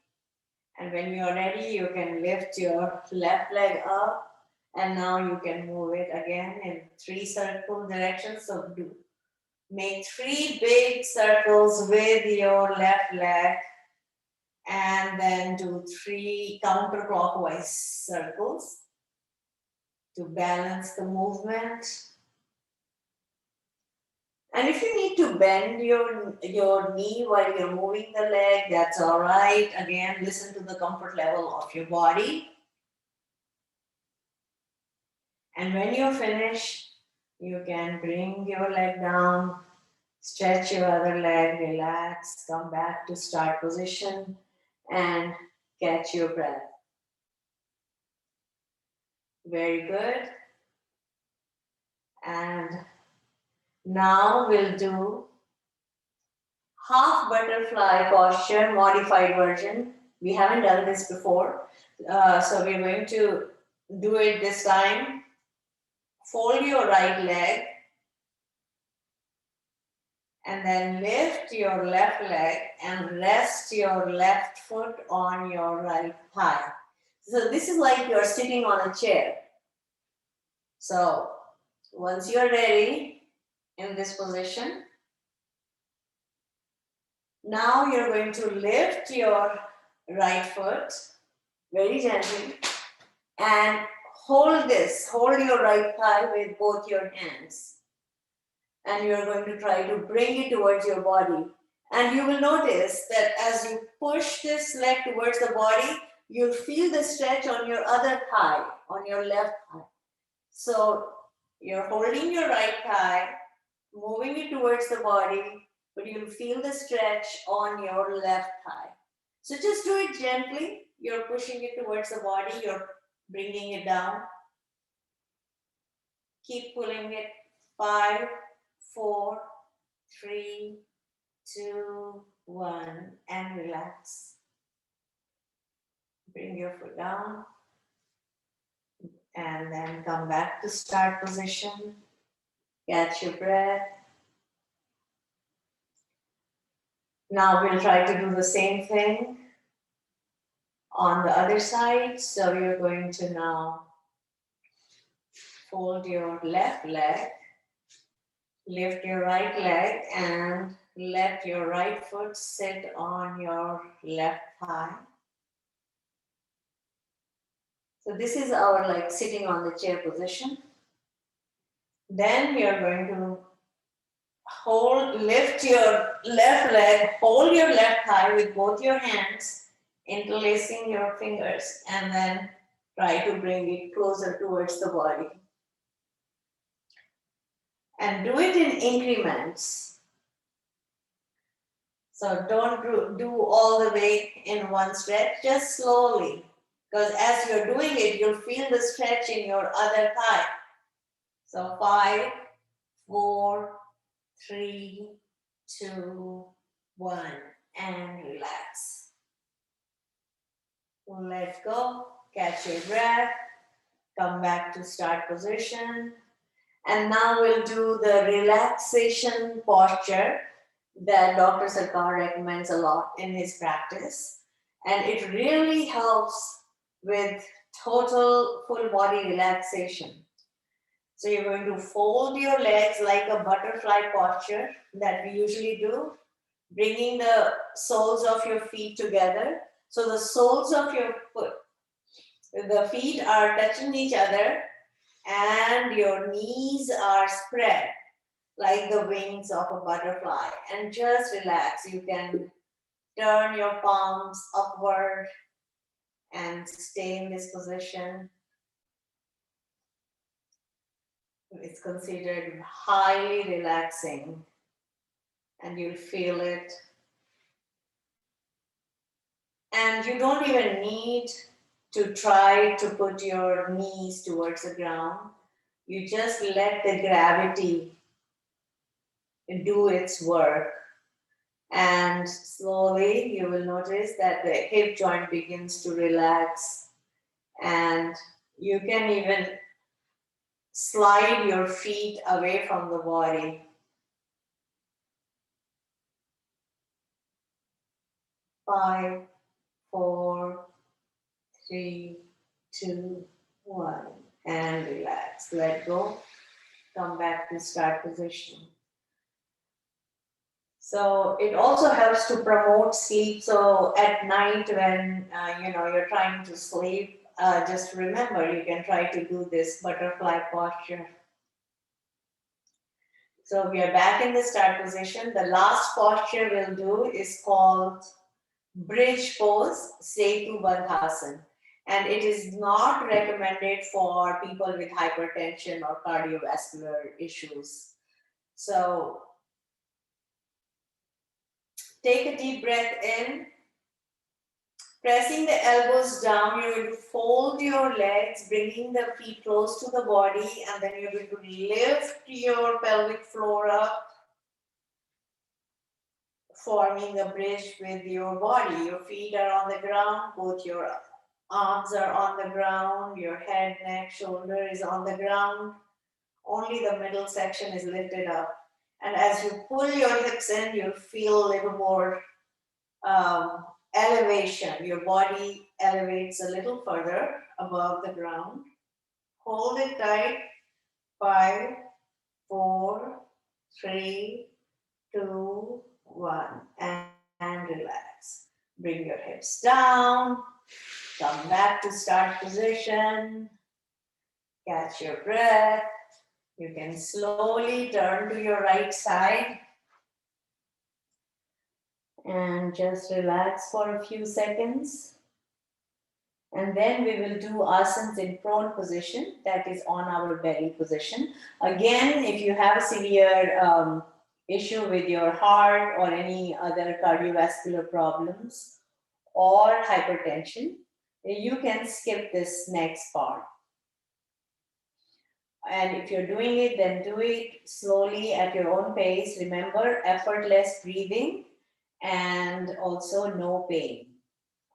And when you're ready, you can lift your left leg up, and now you can move it again in 3 circle directions. So make 3 big circles with your left leg, and then do 3 counterclockwise circles. to balance the movement. And if you need to bend your knee while you're moving the leg, that's all right. Again, listen to the comfort level of your body. And when you're finished, you can bring your leg down, stretch your other leg, relax, come back to start position, and catch your breath. Very good. And now we'll do half butterfly posture, modified version. We haven't done this before. So we're going to do it this time. Fold your right leg and then lift your left leg and rest your left foot on your right thigh. So this is like you're sitting on a chair. So once you're ready in this position, now you're going to lift your right foot very gently and hold your right thigh with both your hands. And you're going to try to bring it towards your body. And you will notice that as you push this leg towards the body, you'll feel the stretch on your other thigh, on your left thigh. So you're holding your right thigh, moving it towards the body, but you'll feel the stretch on your left thigh. So just do it gently. You're pushing it towards the body, you're bringing it down. Keep pulling it. 5, 4, 3, 2, 1, and relax. Bring your foot down and then come back to start position. Catch your breath. Now we'll try to do the same thing on the other side. So you're going to now fold your left leg, lift your right leg, and let your right foot sit on your left thigh. So this is our like sitting on the chair position. Then you're going to lift your left leg, hold your left thigh with both your hands, interlacing your fingers, and then try to bring it closer towards the body. And do it in increments. So don't do all the way in one stretch, just slowly. Because as you're doing it, you'll feel the stretch in your other thigh. So 5, 4, 3, 2, 1, and relax. Let go, catch your breath, come back to start position. And now we'll do the relaxation posture that Dr. Sarkar recommends a lot in his practice. And it really helps with total full body relaxation. So you're going to fold your legs like a butterfly posture that we usually do, bringing the soles of your feet together. So the soles of your foot, the feet are touching each other and your knees are spread like the wings of a butterfly. And just relax. You can turn your palms upward and stay in this position. It's considered highly relaxing and you'll feel it. And you don't even need to try to put your knees towards the ground. You just let the gravity do its work. And slowly you will notice that the hip joint begins to relax and you can even slide your feet away from the body. 5, 4, 3, 2, 1, and relax. Let go. Come back to start position. So it also helps to promote sleep. So at night when you're trying to sleep, just remember, you can try to do this butterfly posture. So we are back in the start position. The last posture we'll do is called bridge pose, Setu Bandhasan. And it is not recommended for people with hypertension or cardiovascular issues. So take a deep breath in. Pressing the elbows down, you're going to fold your legs, bringing the feet close to the body, and then you're going to lift your pelvic floor up, forming a bridge with your body. Your feet are on the ground, both your arms are on the ground, your head, neck, shoulder is on the ground. Only the middle section is lifted up. And as you pull your hips in, you'll feel a little more elevation. Your body elevates a little further above the ground. Hold it tight. 5, 4, 3, 2, 1. And relax. Bring your hips down. Come back to start position. Catch your breath. You can slowly turn to your right side. And just relax for a few seconds. And then we will do asanas in prone position, that is on our belly position. Again, if you have a severe issue with your heart or any other cardiovascular problems or hypertension, you can skip this next part. And if you're doing it, then do it slowly at your own pace. Remember, effortless breathing and also no pain.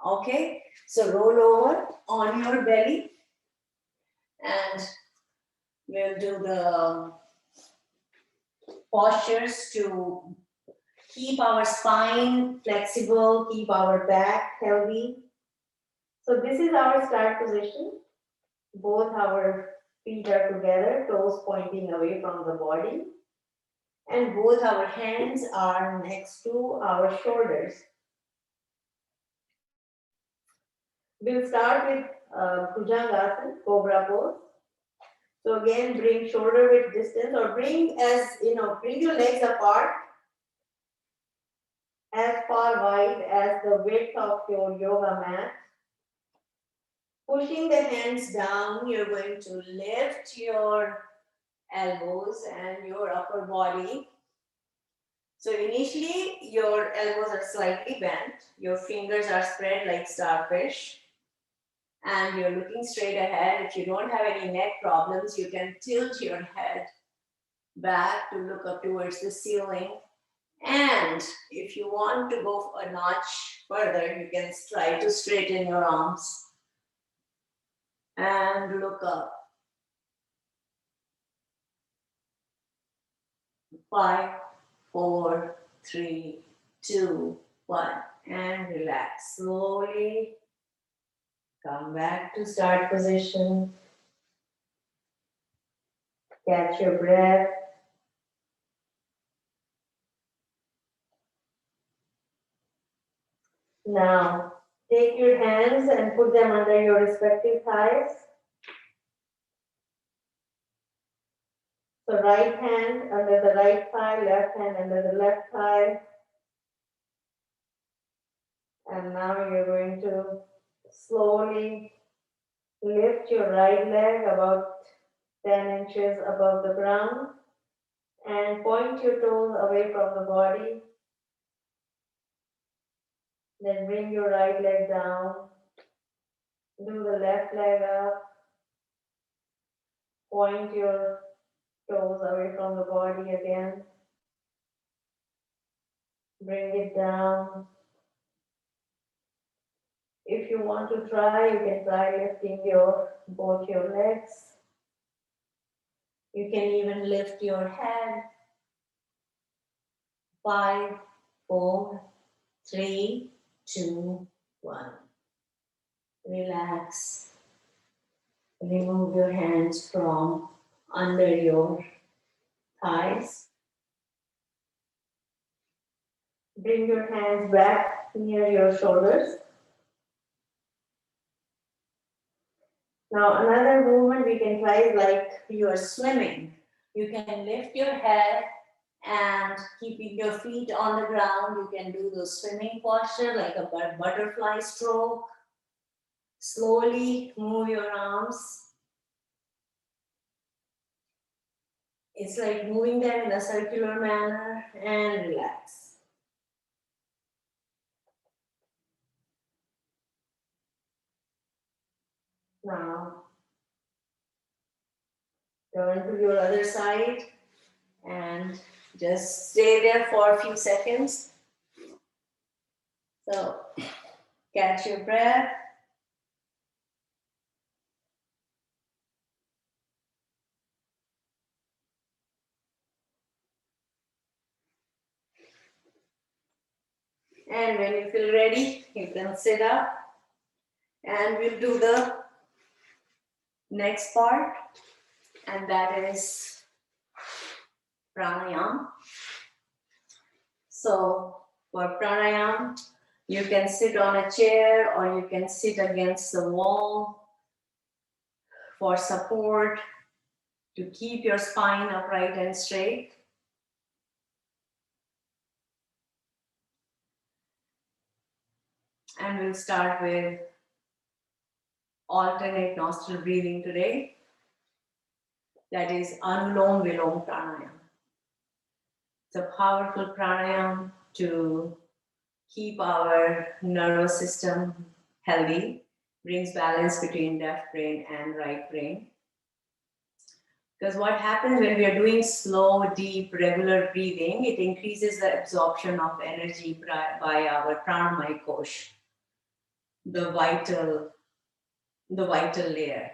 Okay, so roll over on your belly and we'll do the postures to keep our spine flexible, keep our back healthy. So this is our start position. Both our feet are together, toes pointing away from the body. And both our hands are next to our shoulders. We'll start with Bhujangasana, Cobra pose. So again, bring shoulder width distance, or bring your legs apart as far wide as the width of your yoga mat. Pushing the hands down, you're going to lift your elbows and your upper body. So initially, your elbows are slightly bent, your fingers are spread like starfish, and you're looking straight ahead. If you don't have any neck problems, you can tilt your head back to look up towards the ceiling. And if you want to go a notch further, you can try to straighten your arms and look up. 5, 4, 3, 2, 1, and relax slowly. Come back to start position. Catch your breath. Now, take your hands and put them under your respective thighs. So right hand under the right thigh, left hand under the left thigh. And now you're going to slowly lift your right leg about 10 inches above the ground and point your toes away from the body. Then bring your right leg down. Do the left leg up. Point your toes away from the body again. Bring it down. If you want to try, you can try lifting both your legs. You can even lift your head. 5, 4, 3, 2, 1. Relax. Remove your hands from under your thighs. Bring your hands back near your shoulders. Now another movement we can try is like you are swimming. You can lift your head and keeping your feet on the ground. You can do the swimming posture like a butterfly stroke. Slowly move your arms. It's like moving them in a circular manner and relax. Now, turn to your other side and just stay there for a few seconds. So, catch your breath. And when you feel ready, you can sit up. And we'll do the next part, and that is pranayama. So for pranayama, you can sit on a chair or you can sit against the wall for support to keep your spine upright and straight. And we'll start with alternate nostril breathing today. That is Anulom Vilom Pranayama. It's a powerful pranayama to keep our nervous system healthy, brings balance between left brain and right brain. Because what happens when we are doing slow, deep, regular breathing, it increases the absorption of energy by our pranamaya kosh, the vital layer.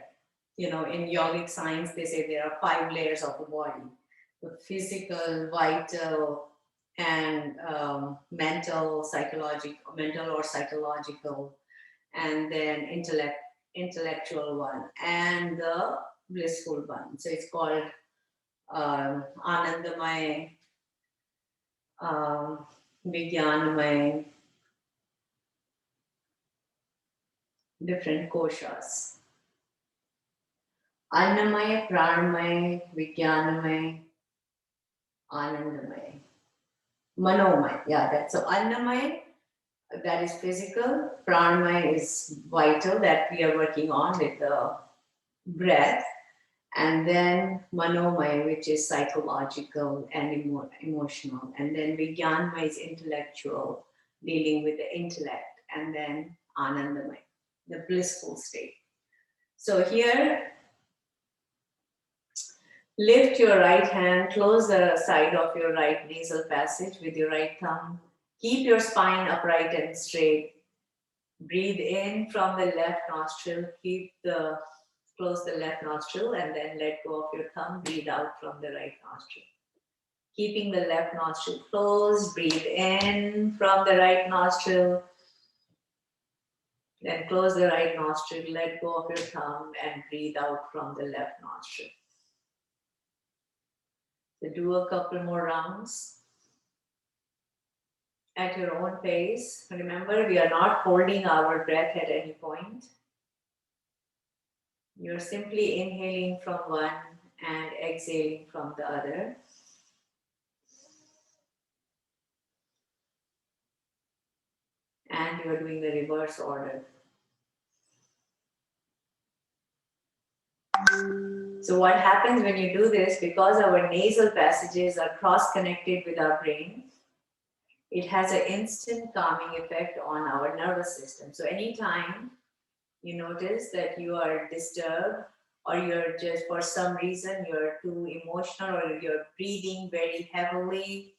You know, in yogic science, they say there are 5 layers of the body: the physical, vital, and mental or psychological, and then intellectual one, and the blissful one. So it's called Anandamaya, Vijnanamaya, different koshas. Annamaya, Pranamaya, Vijnanamaya, Anandamaya, Manomaya. Yeah, that's so Annamaya, that is physical. Pranamaya is vital, that we are working on with the breath. And then Manomaya, which is psychological and emotional. And then Vijnanamaya is intellectual, dealing with the intellect. And then Anandamaya, the blissful state. So here, lift your right hand, close the side of your right nasal passage with your right thumb. Keep your spine upright and straight. Breathe in from the left nostril. Close the left nostril and then let go of your thumb. Breathe out from the right nostril. Keeping the left nostril closed. Breathe in from the right nostril. Then close the right nostril. Let go of your thumb and breathe out from the left nostril. So do a couple more rounds at your own pace. Remember, we are not holding our breath at any point. You're simply inhaling from one and exhaling from the other. And you're doing the reverse order. So what happens when you do this, because our nasal passages are cross-connected with our brain, it has an instant calming effect on our nervous system. So anytime you notice that you are disturbed, or you're just, for some reason, you're too emotional, or you're breathing very heavily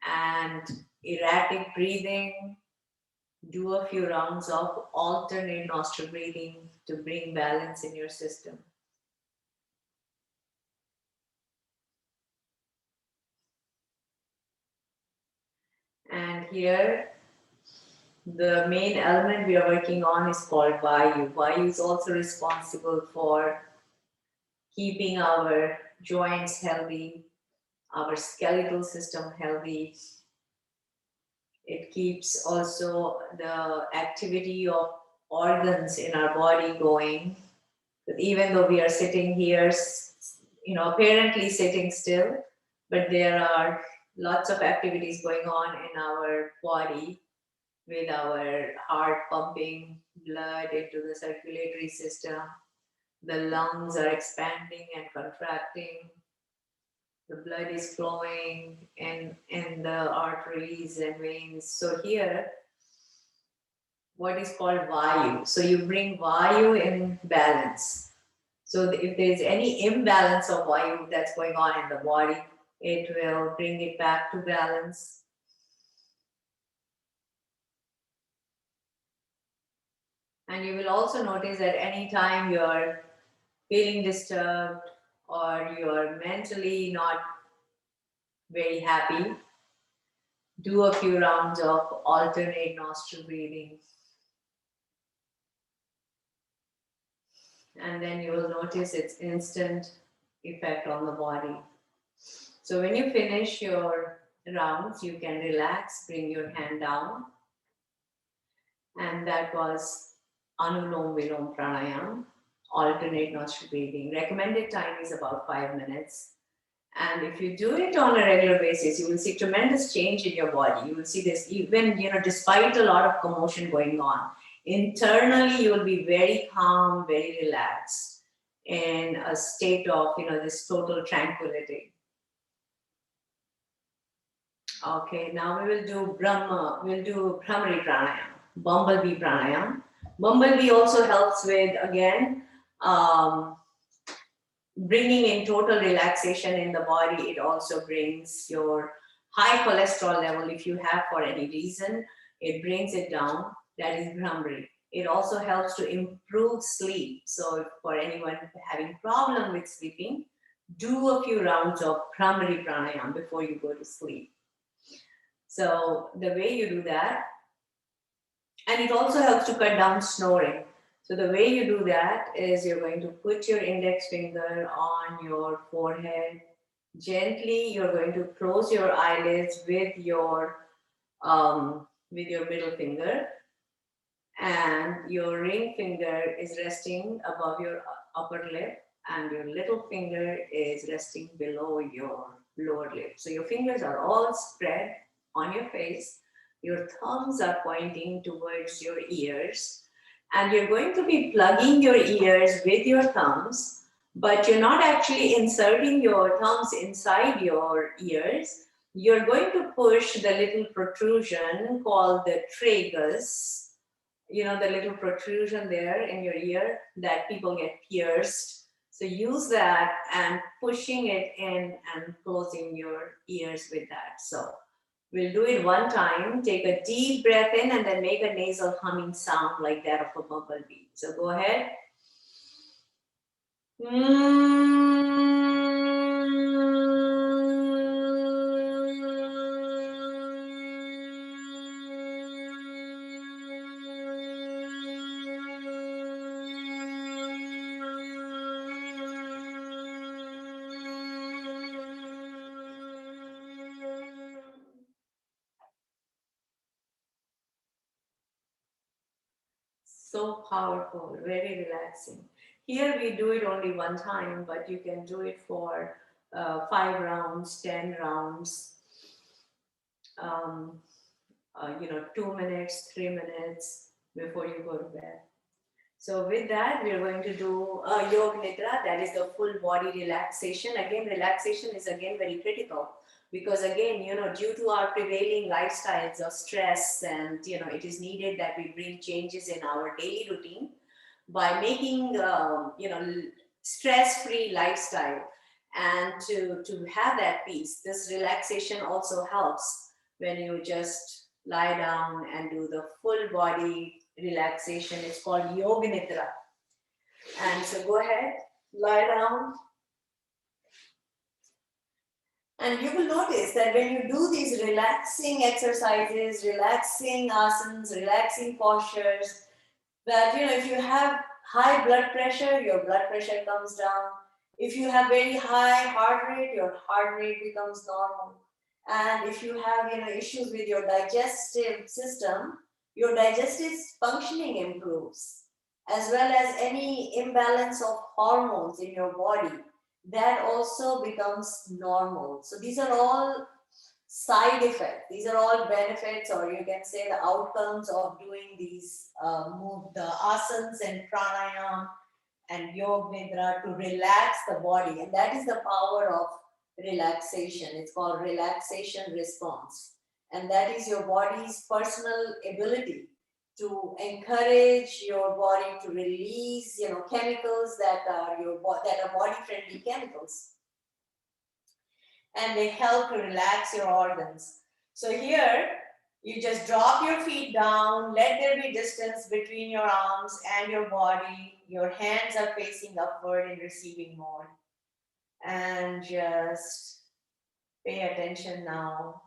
and erratic breathing, do a few rounds of alternate nostril breathing to bring balance in your system. And here, the main element we are working on is called Vayu. Vayu is also responsible for keeping our joints healthy, our skeletal system healthy. It keeps also the activity of organs in our body going. Even though we are sitting here, apparently sitting still, but there are lots of activities going on in our body with our heart pumping blood into the circulatory system. The lungs are expanding and contracting. The blood is flowing in the arteries and veins. So here, what is called Vayu. So you bring Vayu in balance. So if there's any imbalance of Vayu that's going on in the body, it will bring it back to balance. And you will also notice that anytime you're feeling disturbed or you're mentally not very happy, do a few rounds of alternate nostril breathing. And then you will notice its instant effect on the body. So when you finish your rounds, you can relax, bring your hand down. And that was Anulom Vilom Pranayam, alternate nostril breathing. Recommended time is about 5 minutes. And if you do it on a regular basis, you will see tremendous change in your body. You will see this even, despite a lot of commotion going on. Internally, you will be very calm, very relaxed, in a state of, this total tranquility. Okay, now we'll do Brahmari Pranayam, Bumblebee Pranayam. Bumblebee also helps with, again, bringing in total relaxation in the body. It also brings your high cholesterol level, if you have for any reason, it brings it down. That is Brahmari. It also helps to improve sleep. So for anyone having problem with sleeping, do a few rounds of Brahmari Pranayam before you go to sleep. So the way you do that, and it also helps to cut down snoring. So the way you do that is you're going to put your index finger on your forehead. Gently, you're going to close your eyelids with your middle finger, and your ring finger is resting above your upper lip, and your little finger is resting below your lower lip. So your fingers are all spread on your face. Your thumbs are pointing towards your ears, and you're going to be plugging your ears with your thumbs, but you're not actually inserting your thumbs inside your ears. You're going to push the little protrusion called the tragus, the little protrusion there in your ear that people get pierced. So use that and pushing it in and closing your ears with that. So we'll do it one time. Take a deep breath in and then make a nasal humming sound like that of a bumblebee. So go ahead. So powerful, very relaxing. Here we do it only one time, but you can do it for 5 rounds, 10 rounds, 2 minutes, 3 minutes before you go to bed. So with that, we are going to do Yoga Nidra, that is the full body relaxation. Again, relaxation is again very critical because again, due to our prevailing lifestyles of stress and, it is needed that we bring changes in our daily routine by making, stress-free lifestyle. And to have that peace, this relaxation also helps when you just lie down and do the full body relaxation. It's called Yoga Nidra. And so go ahead, lie down. And you will notice that when you do these relaxing exercises, relaxing asanas, relaxing postures, that, if you have high blood pressure, your blood pressure comes down. If you have very high heart rate, your heart rate becomes normal. And if you have, issues with your digestive system, your digestive functioning improves. as well as any imbalance of hormones in your body, that also becomes normal. So these are all side effects. These are all benefits, or you can say the outcomes of doing these the asanas and pranayam and yoga nidra to relax the body. And that is the power of relaxation. It's called relaxation response. And that is your body's personal ability to encourage your body to release, chemicals that are body friendly chemicals, and they help to relax your organs. So here, you just drop your feet down, let there be distance between your arms and your body. Your hands are facing upward in receiving mode. And just pay attention now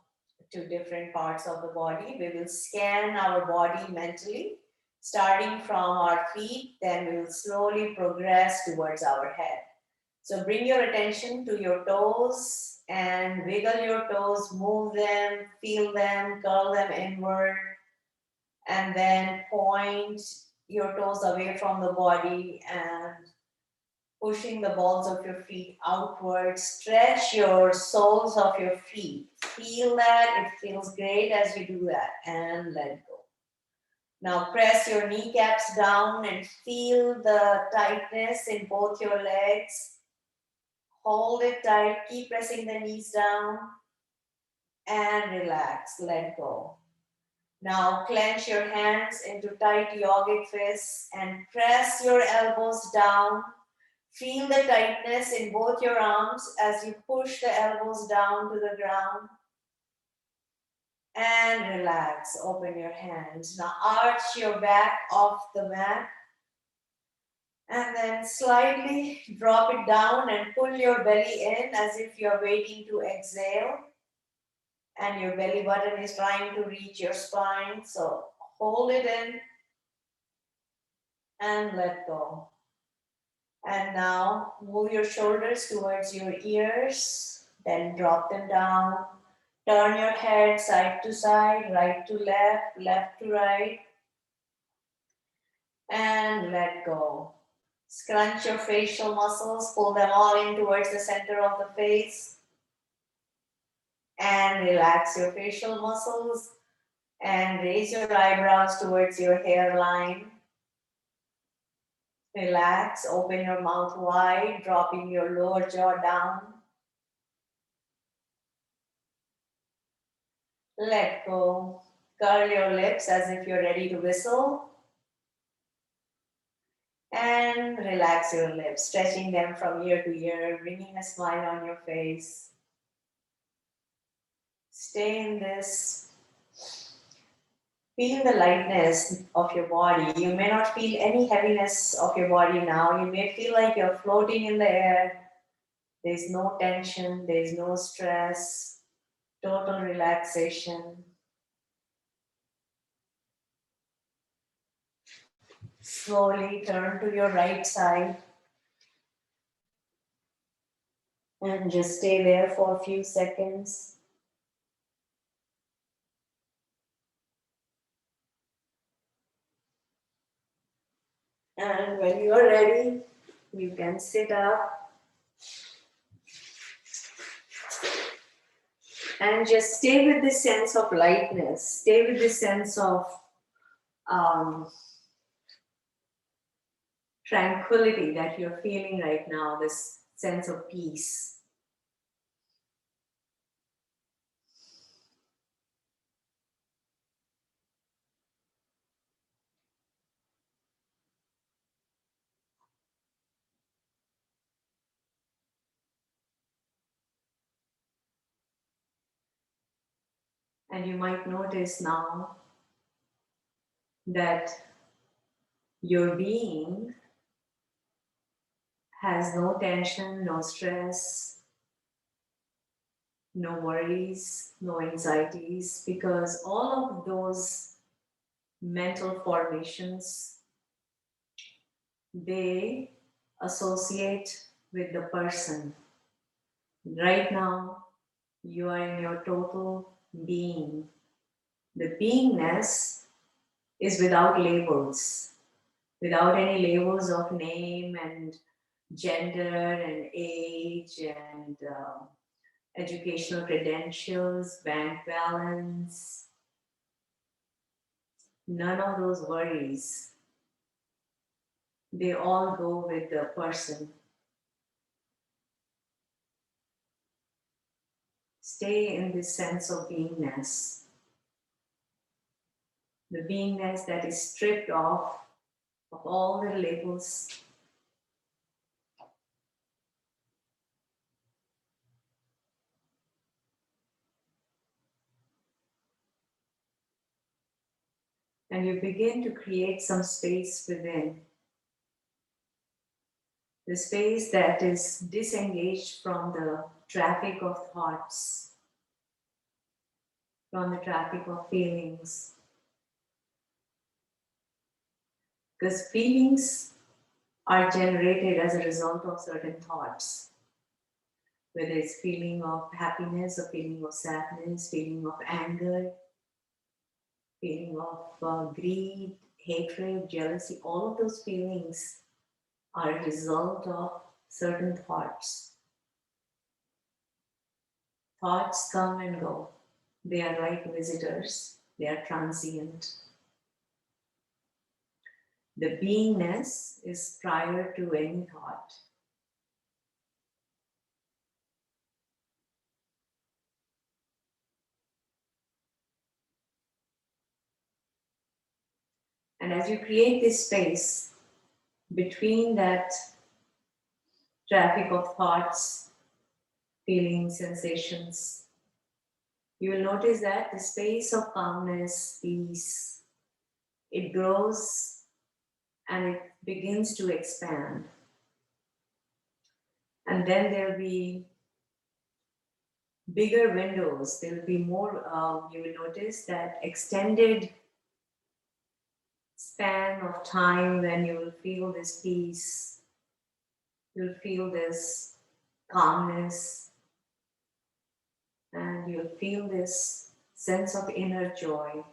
to different parts of the body. We will scan our body mentally, starting from our feet, then we will slowly progress towards our head. So bring your attention to your toes and wiggle your toes, move them, feel them, curl them inward, and then point your toes away from the body and pushing the balls of your feet outward. Stretch your soles of your feet. Feel that. It feels great as you do that, and let go. Now press your kneecaps down and feel the tightness in both your legs. Hold it tight, keep pressing the knees down and relax, let go. Now clench your hands into tight yogic fists and press your elbows down. Feel the tightness in both your arms as you push the elbows down to the ground. And relax, open your hands. Now arch your back off the mat. And then slightly drop it down and pull your belly in as if you're waiting to exhale. And your belly button is trying to reach your spine. So hold it in and let go. And now move your shoulders towards your ears, then drop them down. Turn your head side to side, right to left, left to right. And let go. Scrunch your facial muscles, pull them all in towards the center of the face. And relax your facial muscles and raise your eyebrows towards your hairline. Relax, open your mouth wide, dropping your lower jaw down. Let go. Curl your lips as if you're ready to whistle. And relax your lips, stretching them from ear to ear, bringing a smile on your face. Stay in this. Feel the lightness of your body. You may not feel any heaviness of your body now. You may feel like you're floating in the air. There's no tension, there's no stress, total relaxation. Slowly turn to your right side and just stay there for a few seconds. And when you are ready, you can sit up and just stay with this sense of lightness, stay with this sense of tranquility that you're feeling right now, this sense of peace. And you might notice now that your being has no tension, no stress, no worries, no anxieties, because all of those mental formations, they associate with the person. Right now, you are in your total being. The beingness is without labels. without any labels of name and gender and age and educational credentials, bank balance, none of those worries. They all go with the person. Stay in this sense of beingness. The beingness that is stripped off of all the labels. And you begin to create some space within. The space that is disengaged from the traffic of thoughts, from the traffic of feelings. Because feelings are generated as a result of certain thoughts, whether it's feeling of happiness or feeling of sadness, feeling of anger, feeling of greed, hatred, jealousy. All of those feelings are a result of certain thoughts. Thoughts come and go. They are like visitors. They are transient. The beingness is prior to any thought. And as you create this space between that traffic of thoughts, feelings, sensations, you will notice that the space of calmness, peace, it grows and it begins to expand. And then there'll be bigger windows. There'll be more, you will notice that extended span of time when you will feel this peace, you'll feel this calmness, and you'll feel this sense of inner joy.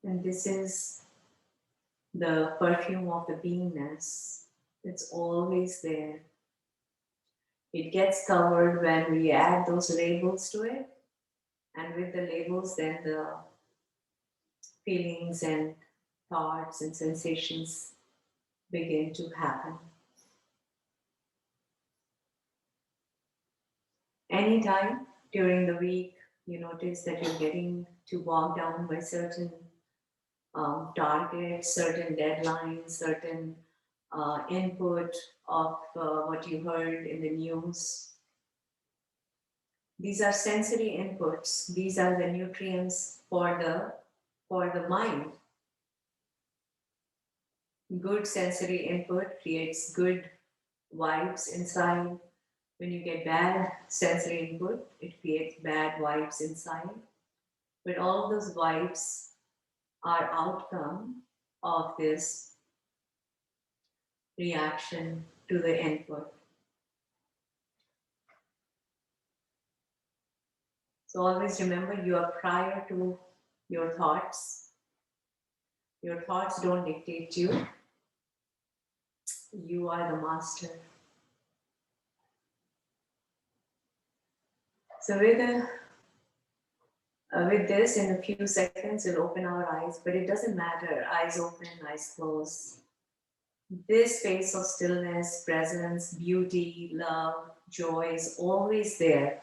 And this is the perfume of the beingness. It's always there. It gets covered when we add those labels to it. And with the labels, then the feelings and thoughts and sensations begin to happen. Anytime during the week you notice that you're getting too bogged down by certain targets, certain deadlines, certain input of what you heard in the news. These are sensory inputs. These are the nutrients for the mind. Good sensory input creates good vibes inside. When you get bad sensory input, it creates bad vibes inside. But all of those vibes are outcome of this reaction to the input. So always remember, you are prior to your thoughts. Your thoughts don't dictate you. You are the master. So with this, in a few seconds, we'll open our eyes, but it doesn't matter. Eyes open, eyes closed. This space of stillness, presence, beauty, love, joy is always there.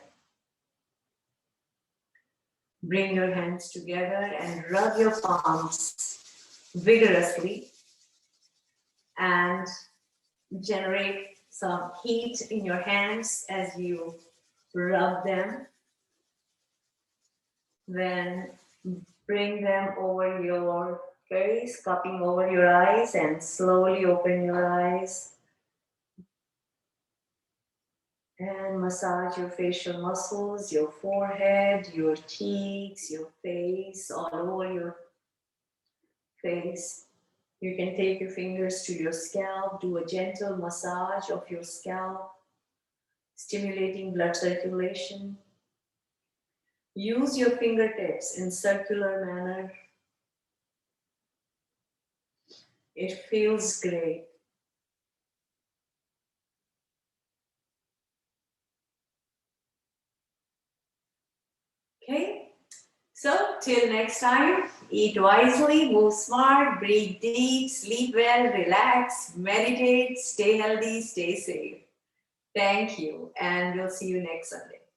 Bring your hands together and rub your palms vigorously and generate some heat in your hands as you rub them. Then bring them over your face, cupping over your eyes, and slowly open your eyes. And massage your facial muscles, your forehead, your cheeks, your face, all over your face. You can take your fingers to your scalp, do a gentle massage of your scalp, stimulating blood circulation. Use your fingertips in circular manner. It feels great. Okay, so till next time, eat wisely, move smart, breathe deep, sleep well, relax, meditate, stay healthy, stay safe. Thank you, and we'll see you next Sunday.